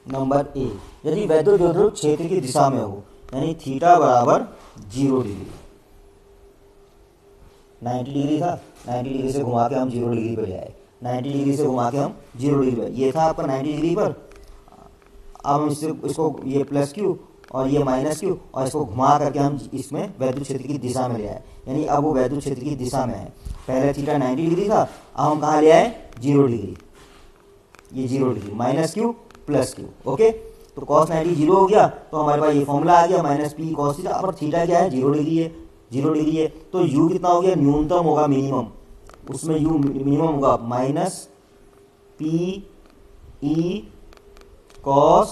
नंबर ए, यदि वैद्युत द्विध्रुव क्षेत्र की दिशा में हो, यानी थीटा बराबर 0 डिग्री, 90 डिग्री था, 90 डिग्री से घुमा के हम 0 डिग्री पर ले आए, 90 डिग्री से घुमा के हम 0 डिग्री पर, ये था आपका 90 डिग्री पर। अब हम इसको ये प्लस क्यू और ये माइनस क्यू, और इसको घुमा करके हम इसमें वैद्युत क्षेत्र की दिशा में ले आए, यानी अब वो वैद्युत क्षेत्र की दिशा में है। पहले थीटा 90 डिग्री था, अब हम कहाँ ले आए, 0 डिग्री, ये 0 degree minus Q plus Q, okay. तो cos 90 0 हो गया, तो हमारे पास ये फॉर्मूला आ गया -P cos थीटा। अब थीटा क्या है, 0 डिग्री है, 0 डिग्री है, तो U कितना हो गया, न्यूनतम होगा, मिनिमम, उसमें U मिनिमम होगा -PE cos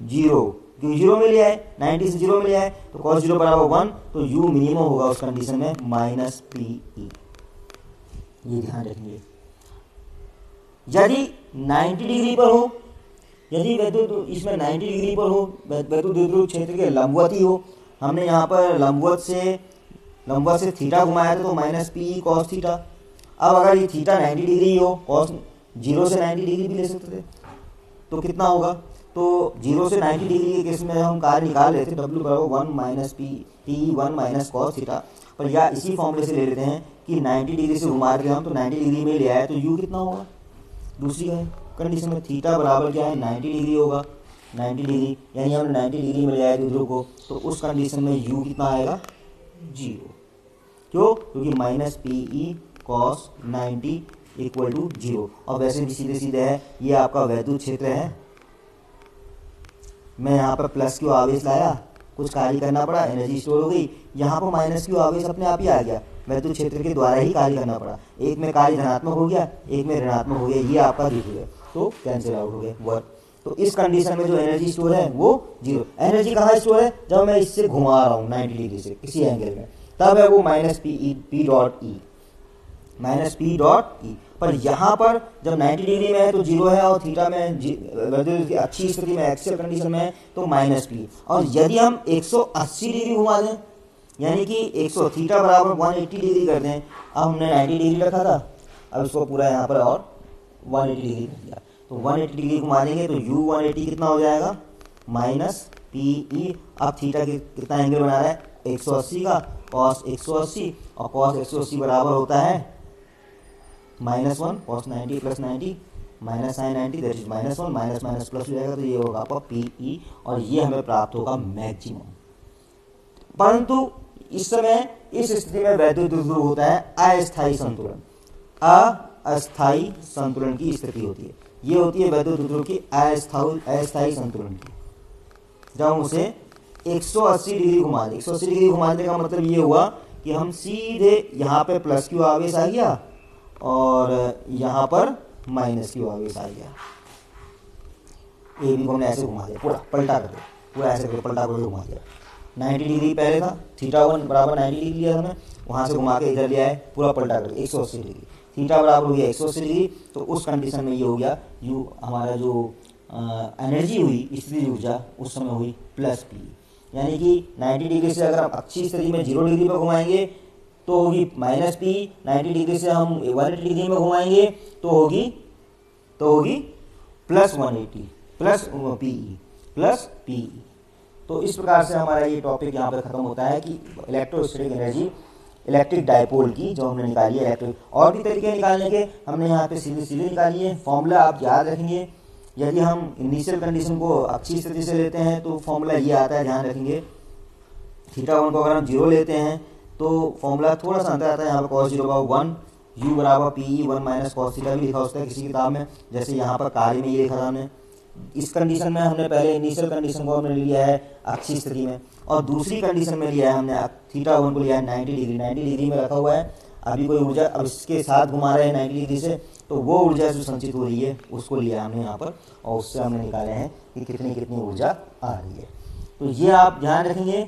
0, क्योंकि 0 में लिया है, 90 से 0 में लिया है, तो cos 0 बराबर 1, तो U मिनिमम होगा उस कंडीशन में -PE, ये ध्यान रखेंगे। यदि 90 डिग्री पर हो, यदि वैद्युत इसमें 90 डिग्री पर हो, वैद्युत द्विध्रुव क्षेत्र के लंबवत ही हो, हमने यहाँ पर लंबवत से थीटा घुमाया था, तो -PE cos थीटा। अब अगर ये थीटा 90 डिग्री हो, cos 0 से 90 डिग्री भी ले सकते थे, तो कितना होगा, तो 0 से 90 डिग्री के केस में हम कार्य निकाल लेते W बराबर 1 minus P 1 minus cos theta, पर या इसी फॉर्मूले से ले लेते हैं कि 90 डिग्री से घुमा रहे हम तो 90 डिग्री में ले आए तो u कितना होगा, दूसरी कंडीशन में थीटा बराबर क्या है 90 डिग्री होगा, 90 डिग्री यानी हमने 90 डिग्री में ले आए ध्रुव को, तो उस कंडीशन में u कितना आएगा 0, क्यों, क्योंकि minus P E cos 90 equal to 0। और वैसे भी सीधे सीधे है, ये आपका वैद्युत क्षेत्र है, मैं यहाँ पर प्लस क्यू आवेश लाया, कुछ कार्य करना पड़ा, एनर्जी स्टोर हो गई, यहाँ पर माइनस क्यू आवेश अपने आप ही आ गया, वैद्युत क्षेत्र के द्वारा ही कार्य करना पड़ा, एक में कार्य धनात्मक हो गया, एक में ऋणात्मक हो गया, ये आपका द्विध्रुव है, तो कैंसिल आउट हो गया वर्क। तो इस कंडीशन में जो एनर्जी स्टोर है वो 0। एनर्जी कहाँ स्टोर है, जब मैं इससे घुमा रहा हूँ 90 डिग्री से किसी एंगल में, तब है वो minus P dot E, minus P dot E. पर यहाँ पर जब 90 डिग्री में है तो 0 है, और थीटा में अच्छी स्थिति में एक्सियल कंडीशन में है तो माइनस पी। और यदि हम 180 डिग्री घुमा दें, यानी कि 100 थीटा बराबर 180 डिग्री कर दें, अब हमने 90 डिग्री रखा था, अब इसको पूरा यहाँ पर और 180 डिग्री कर दिया, तो 180 डिग्री घुमा देंगे तो u 180 कितना हो जाएगा माइनस पी ई। अब थीटा कितना एंगल बना रहा है 180 का, कॉस 180, और कॉस 180 बराबर होता है -1 cos 90 plus 90 minus sine 90, that is -1, minus minus plus हो जाएगा, तो ये होगा आपका पी ई, और ये हमें प्राप्त होगा मैक्सिमम। परंतु इस समय इस स्थिति में वैद्युत द्विध्रुव होता है अस्थायी संतुलन, अस्थायी संतुलन की स्थिति होती है, ये होती है वैद्युत द्विध्रुव की अस्थायी संतुलन की। जब हम उसे 180 डिग्री घुमा दें, 180 डिग्री घुमाने का मतलब ये हुआ कि हम सीधे यहाँ पे प्लस क्यू आवेश आ गया और यहाँ पर माइनस क्यू आवेश आ गया, ए बी को हमने ऐसे घुमा दिया, पूरा पलटा कर दिया, पूरा ऐसे करके पलटा करके घुमा दिया। 90 डिग्री पहले था, थीटा 1 बराबर 90 डिग्री लिया हमने, वहाँ से घुमा के इधर लिया है, पूरा पलटा कर 180 डिग्री, थीटा बराबर हो गया 180 डिग्री। तो उस कंडीशन में ये हो गया यू, हमारा जो एनर्जी हुई स्थितिज ऊर्जा उस समय हुई प्लस पी, यानी कि 90 डिग्री से अगर हम अच्छी स्थिति में 0 डिग्री पर घुमाएंगे तो होगी माइनस पी, 90 डिग्री से हम 180 डिग्री में घुमाएंगे तो होगी प्लस 180 प्लस पी। तो इस प्रकार से हमारा ये टॉपिक यहाँ पर खत्म होता है कि इलेक्ट्रोस्टैटिक एनर्जी इलेक्ट्रिक डायपोल की जो हमने निकाली है इलेक्ट्रिक, और भी तरीके निकालने के हमने यहाँ पे सीधे निकाली है। फॉर्मूला आप याद रखेंगे, यदि हम इनिशियल कंडीशन को अच्छी स्थिति से लेते हैं तो फॉर्मूला ये आता है, ध्यान रखेंगे। थीटा 1 को अगर हम 0 लेते हैं तो फॉर्मूला थोड़ा सा अंतर आता है, यहाँ पर कॉस 0 का 1, u बराबर पी 1 माइनस कॉस थीटा भी लिखा होता है किसी किताब में, जैसे यहाँ पर कार्य में ये लिखा था हमने। इस कंडीशन में हमने पहले इनिशियल कंडीशन को हमने लिया है अच्छी स्थिति में, और दूसरी कंडीशन में लिया है हमने थीटा 1 को लिया है 90 डिग्री में रखा हुआ है। अभी कोई ऊर्जा अब इसके साथ घुमा रहे हैं 90 डिग्री से, तो वो ऊर्जा जो संचित हो रही है उसको लिया हमने यहाँ पर, और उससे हमने निकाले हैं कि कितनी ऊर्जा आ रही है। तो ये आप ध्यान रखेंगे।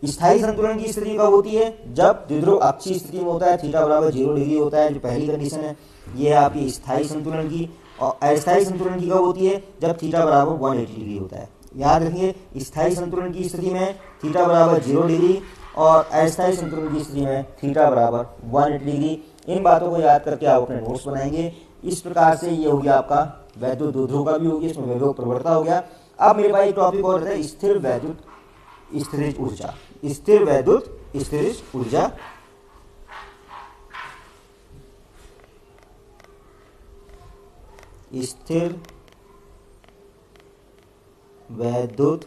स्थायी संतुलन की स्थिति कब होती है, जब द्विध्रुव अच्छी स्थिति में होता है, थीटा बराबर 0 डिग्री होता है, जो पहली कंडीशन है। ये है आपकी स्थायी संतुलन की। और अस्थायी संतुलन की कब होती है, जब थीटा बराबर 180 डिग्री होता है। याद रखिए, स्थायी संतुलन की स्थिति में थीटा बराबर 0 डिग्री और अस्थायी संतुलन की स्थिति में थीटा बराबर 180 डिग्री। इन बातों को याद करके आप अपने नोट्स बनाएंगे। इस प्रकार से ये हो गया आपका वैद्युत द्विध्रुव का भी हो गया, इसमें वैद्युत प्रवणता हो गया। अब मेरे पास एक टॉपिक और है, स्थिर वैद्युत स्थितिज ऊर्जा। स्थिर वैद्युत स्थितिज ऊर्जा स्थिर वैद्युत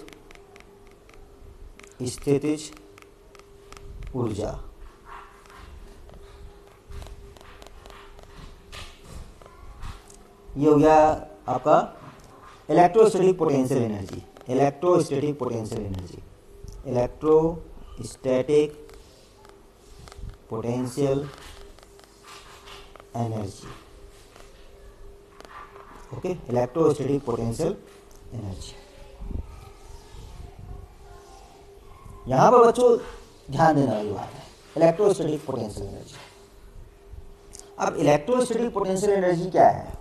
स्थितिज ऊर्जा। ये हो गया आपका electrostatic potential energy. Electrostatic potential energy, electrostatic potential energy. Okay, electrostatic potential energy. यहां पर बच्चों ध्यान देने वाली बात है, इलेक्ट्रोस्टैटिक पोटेंशियल एनर्जी। अब इलेक्ट्रोस्टैटिक पोटेंशियल एनर्जी क्या है?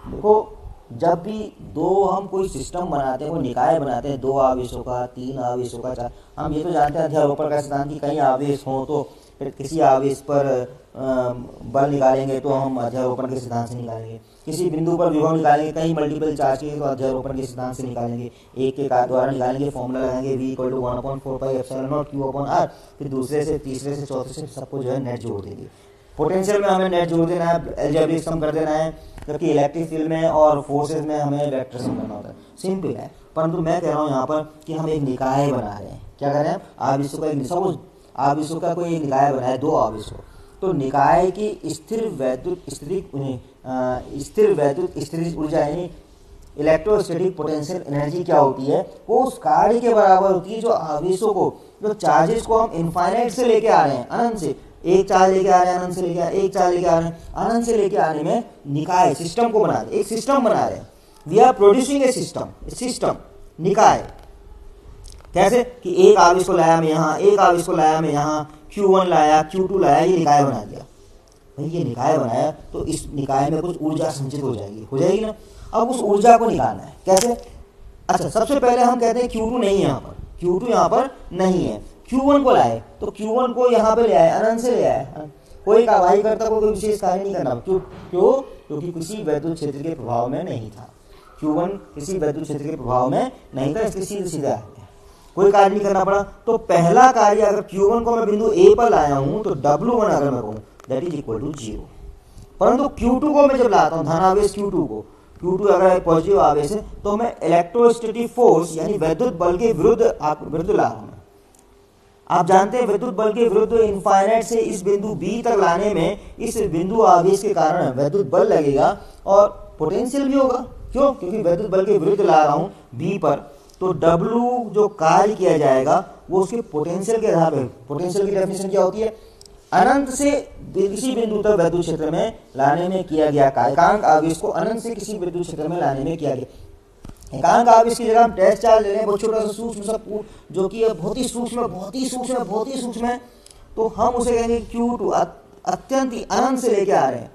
देखो, जब भी हम कोई सिस्टम बनाते हैं, कोई निकाय बनाते हैं, 2 आवेशों का, 3 आवेशों का, 4, हम ये तो जानते हैं अध्यारोपण का सिद्धांत कि कई आवेश हों तो फिर किसी आवेश पर बल निकालेंगे तो हम अध्यारोपण के सिद्धांत से निकालेंगे, किसी बिंदु पर विभव निकालेंगे, कहीं मल्टीपल चार्ज के तो अध्यारोपण के सिद्धांत से निकालेंगे, एक के द्वारा निकालेंगे, फॉर्मूला लगाएंगे V = 1/4πε0 Q/r, फिर दूसरे से तीसरे से चौथे से सबको जो है नेट जोड़ देंगे। पोटेंशियल में हमें नेट जोड़ देना है, अलजेब्रिक सम कर देना है, जबकि इलेक्ट्रिक फील्ड में और फोर्सेज में हमें वेक्टर सम करना होता है। सिंपल है, परंतु मैं कह रहा हूँ यहाँ पर कि हम एक निकाय बना रहे हैं। क्या कर रहे हैं? आवेशों का एक सपोज आवेशों का कोई एक निकाय बना है, दो आवेश हो, तो निकाय की स्थिर वैद्युत स्थितिज ऊर्जा यानी इलेक्ट्रोस्टैटिक पोटेंशियल एनर्जी क्या होती है? वो उस कार्य के बराबर होती है जो आवेशों को, जो चार्जेस को हम इनफाइनाइट से लेके आ रहे हैं, अनंत से, एक चार्ज लेके आ रहे हैं अनंत से लेके आ रहे हैं, एक चार्ज लेके आ रहे हैं अनंत से लेके आने में निकाय सिस्टम को बना रहे हैं, एक सिस्टम बना रहे हैं। We are producing a system निकाय। कैसे कि एक आवेश को लाया मैं यहाँ, एक आवेश को लाया मैं यहाँ, Q1 लाया, Q2 लाया, ये निकाय बना दिया। भाई ये निकाय बनाया तो इस निकाय में कुछ ऊर्जा संचित हो जाएगी ना। अब उस ऊर्जा को निकालना है कैसे? अच्छा, सबसे पहले हम कहते हैं Q2 नहीं है यहाँ पर, Q2 यहाँ पर नहीं है, Q1 को लाए, तो Q1 को यहाँ पे ले आए, अनंत से ले आए, कोई कार्रवाई करता, कोई विशेष कार्य नहीं करना। क्यों? क्योंकि किसी वैद्युत क्षेत्र के प्रभाव में नहीं था। Q1 किसी वैद्युत क्षेत्र के प्रभाव में नहीं था, इसलिए सीधा कोई कार्य नहीं करना पड़ा। तो पहला कार्य अगर Q1 को मैं बिंदु A पर लाया हूं तो W1 अगर मैं कहूं दैट इज इक्वल टू 0। परंतु Q2 को मैं जब लाता हूं, धनावेश Q2 को, Q2 अगर पॉजिटिव आवेश है तो मैं इलेक्ट्रोस्टैटिक फोर्स यानी विद्युत बल के विरुद्ध ला रहा हूं। आप जानते हैं विद्युत बल के विरुद्ध इनफाइनाइट से इस बिंदु B तक लाने में इस बिंदु आवेश के कारण विद्युत बल लगेगा और पोटेंशियल भी होगा। क्यों? क्योंकि विद्युत बल के विरुद्ध ला रहा हूं B पर, तो W जो कार्य किया जाएगा वो उसके पोटेंशियल के आधार पर। पोटेंशियल की डेफिनेशन क्या होती है? अनंत से किसी बिंदु तक विद्युत क्षेत्र में लाने में किया गया कार्य, एकांक आवेश को अनंत से किसी विद्युत क्षेत्र में लाने में किया गया। एकांक आवेश की जगह हम टेस्ट चार्ज ले लें, बहुत छोटा सा सूक्ष्म सा, जो कि बहुत ही सूक्ष्म है, तो हम उसे कहेंगे Q2, अत्यंत अनंत से लेके आ रहे हैं,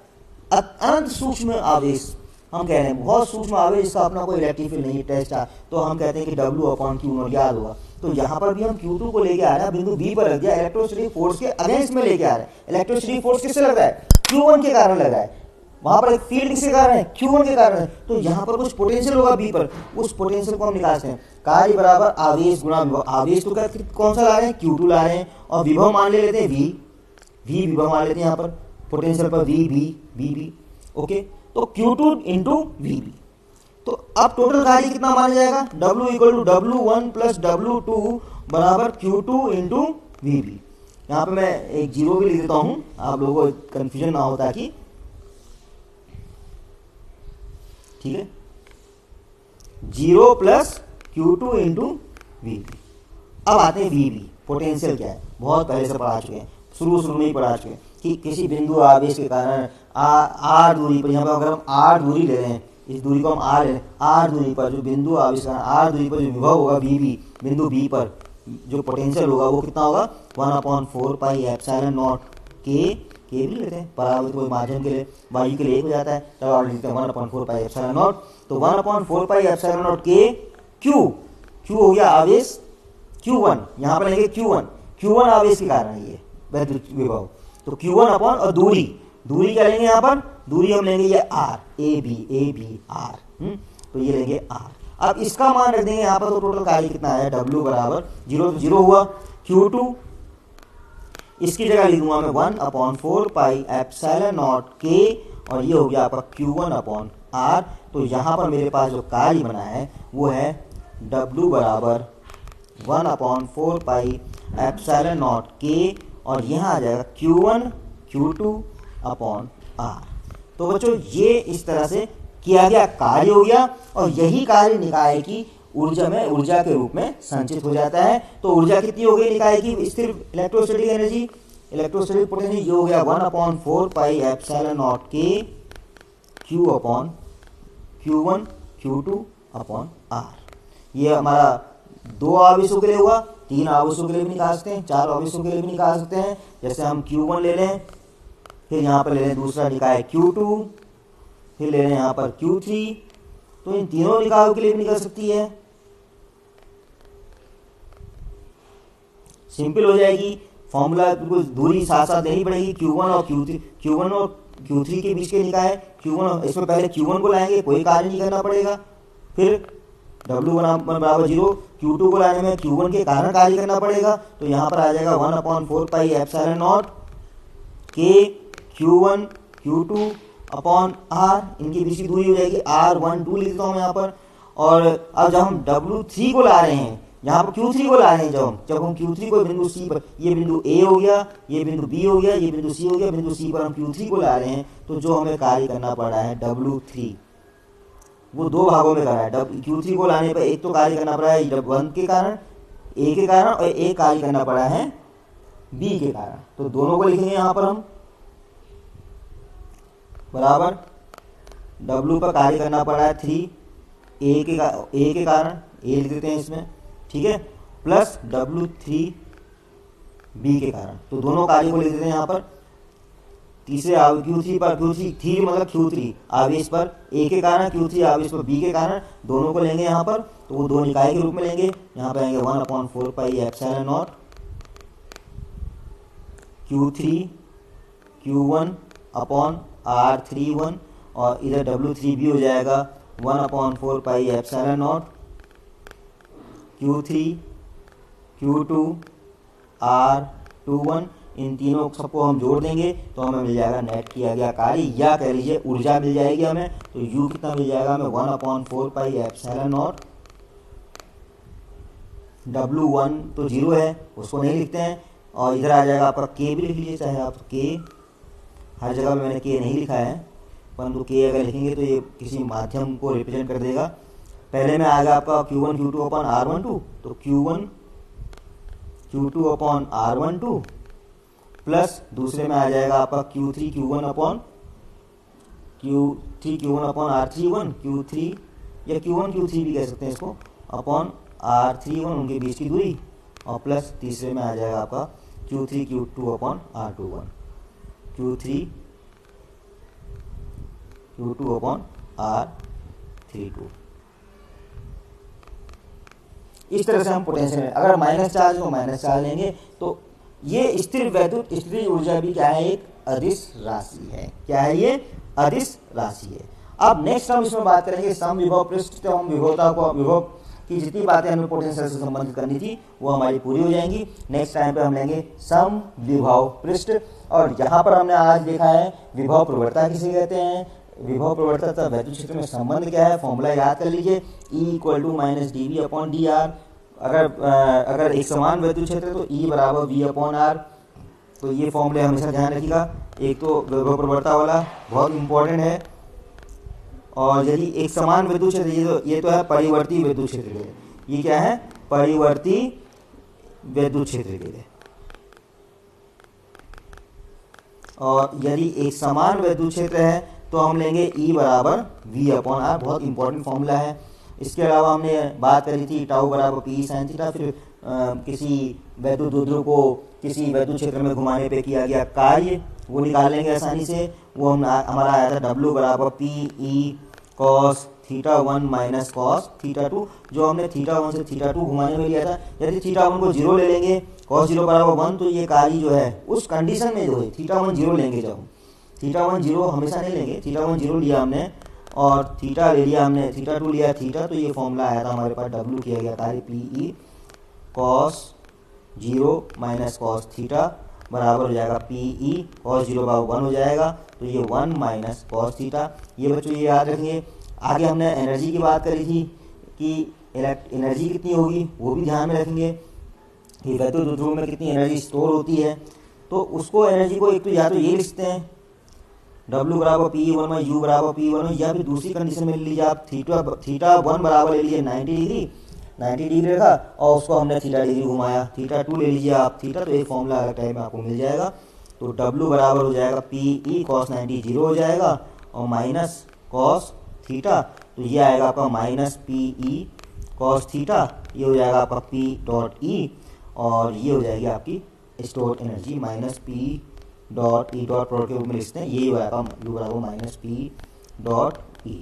अनंत सूक्ष्म आवेश हम कह रहे हैं, बहुत सूक्ष्म आवेश, इसका अपना कोई इलेक्ट्रिक फील्ड नहीं, टेस्ट है, तो हम कहते हैं कि W/Q0 याद होगा। तो यहाँ पर भी हम Q2 को लेके आ रहे हैं, बिंदु B पर रख दिया, इलेक्ट्रोस्टैटिक फोर्स के अगेंस्ट में लेके आ रहे हैं। इलेक्ट्रोस्टैटिक फोर्स किससे लग रहा है? Q1 के कारण लग रहा है। वहां पर एक फील्ड किसके कारण है? Q1 के कारण है। तो यहाँ पर कुछ पोटेंशियल होगा B पर, उस पोटेंशियल को हम निकालते हैं, कार्य बराबर आवेश गुणा विभव। आवेश तो कौन सा ला रहे हैं? Q2 ला रहे हैं, और विभव मान लेते हैं V विभव मान लेते हैं यहाँ पर, पोटेंशियल पर V, ओके, तो Q2 इंटू VB। तो अब टोटल कार्य कितना माना जाएगा? W = W1 + W2 बराबर Q2 इंटू VB। यहाँ पे मैं एक जीरो भी लिख देता हूं, आप लोगों को कंफ्यूजन ना होता कि, ठीक है, 0 + Q2 इंटू VB। अब आते हैं VB, पोटेंशियल क्या है? बहुत पहले से पढ़ा चुके हैं, शुरू में ही पढ़ा चुके हैं कि किसी बिंदु आवेश के कारण r दूरी पर, यहाँ पर अगर हम r दूरी ले रहे हैं, इस दूरी को हम r ले रहे हैं, r दूरी पर जो बिंदु आवेश का r दूरी पर जो विभव होगा VB, बिंदु B पर जो पोटेंशियल होगा वो कितना होगा? 1/4πε0 के भी लेते हैं, परावर्तित कोई माध्यम के लिए, वायु के लिए 1 हो जाता है, तब आप लिखते हैं 1/4πε0। तो 1/4πε0 के Q हो गया आवेश Q1, यहाँ पर लेंगे Q1 आवेश के कारण है ये वैद्युत विभव, तो Q1 अपॉन, और दूरी क्या लेंगे यहाँ पर? दूरी हम लेंगे ये R, AB R, तो ये लेंगे R। अब इसका मान रख देंगे यहाँ पर, तो टोटल कार्य कितना है? W बराबर 0 हुआ, Q2 इसकी जगह लिखूंगा मैं 1/4πε0 K, और ये हो गया आपका Q1 R। तो यहाँ पर मेरे पास जो कार्य बना है वो है W बराबर 1/4πε0 K, और यहाँ आ जाएगा Q1 Q2 R। तो बच्चों ये इस तरह से किया गया कार्य हो गया, और यही कार्य निकाय की ऊर्जा के रूप में संचित हो जाता है। तो ऊर्जा कितनी हो गई निकाय की? स्थिर इलेक्ट्रोस्टैटिक एनर्जी, इलेक्ट्रोस्टैटिक पोटेंशियल, ये हो गया 1/4πε0 K Q1 Q2 R। ये हमारा 2 आवेशों के लिए हुआ, 3 आवेशों के लिए भी निकाल सकते हैं, 4 आवेशों के लिए भी निकाल सकते हैं। जैसे हम Q1 ले लें, फिर यहाँ पर ले लें दूसरा निकाय Q2, फिर ले लें यहाँ पर Q3, तो इन तीनों निकायों के लिए भी निकल सकती है, सिंपल हो जाएगी। फॉर्मूला बिल्कुल दूरी साथ साथ लेनी पड़ेगी। Q1 और Q3 के बीच के निकाय Q1, इसमें पहले Q1 को लाएंगे, कोई कार्य नहीं करना पड़ेगा। फिर W1 बराबर 0, Q2 को लाने में Q1 के कारण कार्य करना पड़ेगा। तो यहाँ पर आ जाएगा 1/4 pi epsilon not K Q1 Q2 upon R, इनके बीच की दूरी हो जाएगी R12 लिख देता हूँ यहाँ पर। और अब जब हम W3 को ला रहे हैं, यहाँ पर Q3 को ला रहे हैं, जब हम Q3 को बिंदु C पर, ये बिंदु A हो गया, ये बिंदु B हो गया, ये बिंदु C हो गया, बिंदु C पर हम Q3 को ला रहे हैं, तो जो हमें कार्य करना पड़ रहा है W3, वो दो भागों में कर रहा है। Q3 को लाने पर एक तो कार्य करना पड़ा है W1 के कारण, A के कारण, और एक कार्य करना पड़ा है B के कारण। तो दोनों को लिखेंगे यहाँ पर हम बराबर W पर कार्य करना पड़ा है 3, A के कारण A लिख देते हैं इसमें, ठीक है, प्लस W3 B के कारण। तो दोनों कार्य को लिख देते हैं यहाँ पर। तीसरे Q3 पर, Q3 मतलब Q3 आवेश पर A के कारण, Q3 आवेश पर B के कारण, दोनों को लेंगे यहाँ पर। तो वो दो निकाय के रूप में लेंगे। यहाँ पर आएंगे 1/4 pi epsilon not Q3 Q1 upon R31, और इधर W3B हो जाएगा 1/4 pi epsilon not Q3 Q2 R21। इन तीनों सबको हम जोड़ देंगे तो हमें मिल जाएगा नेट किया गया कार्य, या कह लीजिए ऊर्जा मिल जाएगी हमें। तो U कितना मिल जाएगा हमें 1/4 पाई एप्सिलॉन नॉट, W1 तो 0 है, उसको नहीं लिखते हैं। और इधर आ जाएगा आपका K भी लिख लीजिए, चाहे आप K, हर जगह में मैंने K नहीं लिखा है, परंतु K अगर लिखेंगे तो ये किसी माध्यम को रिप्रेजेंट कर देगा। पहले में आएगा आपका Q1 Q2 अपॉन R12, तो Q1 Q2 upon R12, plus दूसरे में आ जाएगा आपका Q3 Q1 upon R31, Q3 या Q1 Q3 भी कह सकते हैं इसको, अपॉन R31, उनके बीच की दूरी, और प्लस तीसरे में आ जाएगा आपका Q3 Q2 upon R21, Q3 Q2 upon R32। इस तरह से हम पोटेंशियल, अगर माइनस चार्ज तो माइनस चार्ज लेंगे। तो ये स्थिर वैद्युत स्थितिज ऊर्जा भी क्या है, एक अदिश राशि है। क्या है ये, अदिश राशि है। अब नेक्स्ट हम इसमें बात करेंगे सम विभव पृष्ठ। तो हम विभव की जितनी बातें हमें पोटेंशियल से संबंधित करनी थी वो हमारी पूरी हो जाएंगी। नेक्स्ट टाइम पे हम लेंगे सम विभव पृष्ठ। और यहाँ पर हमने आज देखा है विभव प्रवणता किसे कहते हैं, विभव प्रवणता तथा वैद्युत क्षेत्र में संबंध क्या है। फॉर्मूला याद कर लीजिए, E = -dV/dr। अगर एक समान वैद्युत क्षेत्र है तो E बराबर V/R। तो ये फॉर्मूले हमेशा ध्यान रखिएगा। एक तो विभव प्रवणता वाला बहुत इंपॉर्टेंट है। और यदि एक समान विद्युत क्षेत्र, ये तो है परिवर्ती विद्युत क्षेत्र के लिए, ये क्या है, परिवर्ती विद्युत क्षेत्र के लिए। और यदि एक समान विद्युत क्षेत्र है तो हम लेंगे E बराबर V/R, बहुत इंपॉर्टेंट फॉर्मूला है। इसके अलावा हमने बात करी थी टाउ बराबर P sin थीटा। फिर किसी वैद्युत द्विध्रुव को किसी वैद्युत क्षेत्र में घुमाने पे किया गया कार्य, वो निकाल लेंगे आसानी से। वो हमारा आया था W बराबर PE cos θ1 माइनस cos θ2, जो हमने θ1 से θ2 घुमाने में लिया था। यदि θ1 को 0 ले लेंगे, cos 0 बराबर 1, तो ये कार्य जो है उस कंडीशन में जो है θ1 0 लेंगे। जब θ1 0 हमेशा नहीं लेंगे, θ1 0 लिया हमने और थीटा ले लिया हमने, θ2 लिया थीटा, तो ये फॉर्मूला आया था हमारे पास W किया गया कार्य PE cos 0 माइनस cos θ बराबर हो जाएगा PE cos 0 बराबर 1 हो जाएगा। तो ये 1 माइनस cos θ, ये बच्चों ये याद रखेंगे। आगे हमने एनर्जी की बात करी थी कि एनर्जी कितनी होगी, वो भी ध्यान में रखेंगे कि वैद्युत द्विध्रुव में कितनी एनर्जी स्टोर होती है। तो उसको एनर्जी को एक तो या तो ये लिखते हैं W बराबर P1 U बराबर P1, या फिर दूसरी कंडीशन में ले लीजिए आप θ1 बराबर ले लीजिए 90 डिग्री रखा और उसको हमने थीटा डिग्री घुमाया। θ2 ले लीजिए आप थीटा, तो एक फॉर्मूला अलग टाइम में आपको मिल जाएगा। तो W बराबर हो जाएगा PE cos 90 0 हो जाएगा और माइनस cos θ, तो ये आएगा आपका माइनस PE cos θ, ये हो जाएगा आपका P डॉट E, और ये हो जाएगी आपकी store energy minus P dot E dot product के रूप में लिखते हैं। ये हो जाएगा U बराबर माइनस P डॉट E।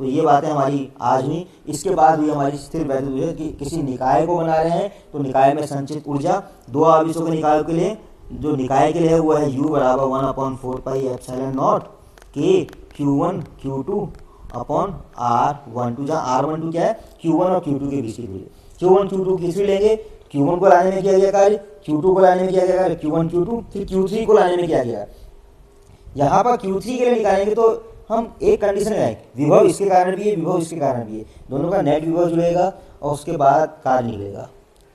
तो ये बातें हमारी आज हुई। इसके बाद हुई हमारी स्थिर वैद्युत ऊर्जा कि किसी निकाय को बना रहे हैं तो निकाय में संचित ऊर्जा दो आवेशों के निकाय के लिए, जो निकाय के लिए है वो है U बराबर 1/4πε0 K Q1 Q2 upon R12, जहाँ R12 क्या है, Q1 और Q2 के बीच की दूरी। Q1 Q2 किसी लेंगे, Q1 को लाने में किया गया कार्य, Q2 को लाने में किया गया कार्य, Q1 Q2, फिर Q3 को लाने में किया गया। यहाँ पर Q3 के लिए निकालेंगे तो हम एक कंडीशन लगाएंगे, विभव इसके कारण भी है, विभव इसके कारण भी है, दोनों का नेट विभव जुड़ेगा और उसके बाद कार्य निकलेगा।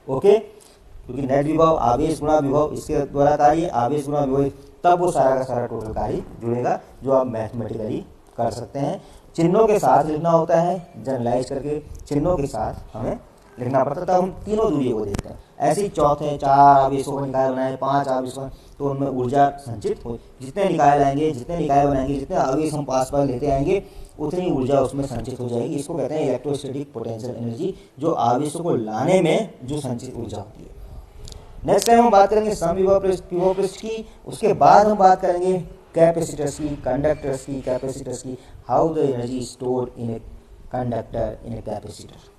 ओके, क्योंकि नेट विभव आवेश गुणा विभव इसके द्वारा कार्य, आवेश गुणा विभव, तब वो सारा का सारा टोटल कार्य जुड़ेगा, जो आप मैथमेटिकली कर सकते हैं। चिन्हों के साथ लिखना होता है, जनरलाइज करके चिन्हों के साथ हमें लिखना पड़ता है, तब हम तीनों दूरियों को देखते हैं। ऐसे ही चौथे 4 आवेशों का निकाय बनाए, 5 आवेशों, तो उनमें ऊर्जा संचित हो, जितने निकाय लाएंगे, जितने निकाय बनाएंगे, जितने आवेश हम पास लेते आएंगे उतनी ऊर्जा उसमें संचित हो जाएगी। इसको कहते हैं इलेक्ट्रोस्टैटिक पोटेंशियल एनर्जी, जो आवेशों को लाने में जो संचित ऊर्जा होती है। नेक्स्ट टाइम हम बात करेंगे समविभव पृष्ठ की, उसके बाद हम बात करेंगे कैपेसिटर्स की, कंडक्टर्स की, कैपेसिटर्स की, how the energy stored in a conductor, in a capacitor.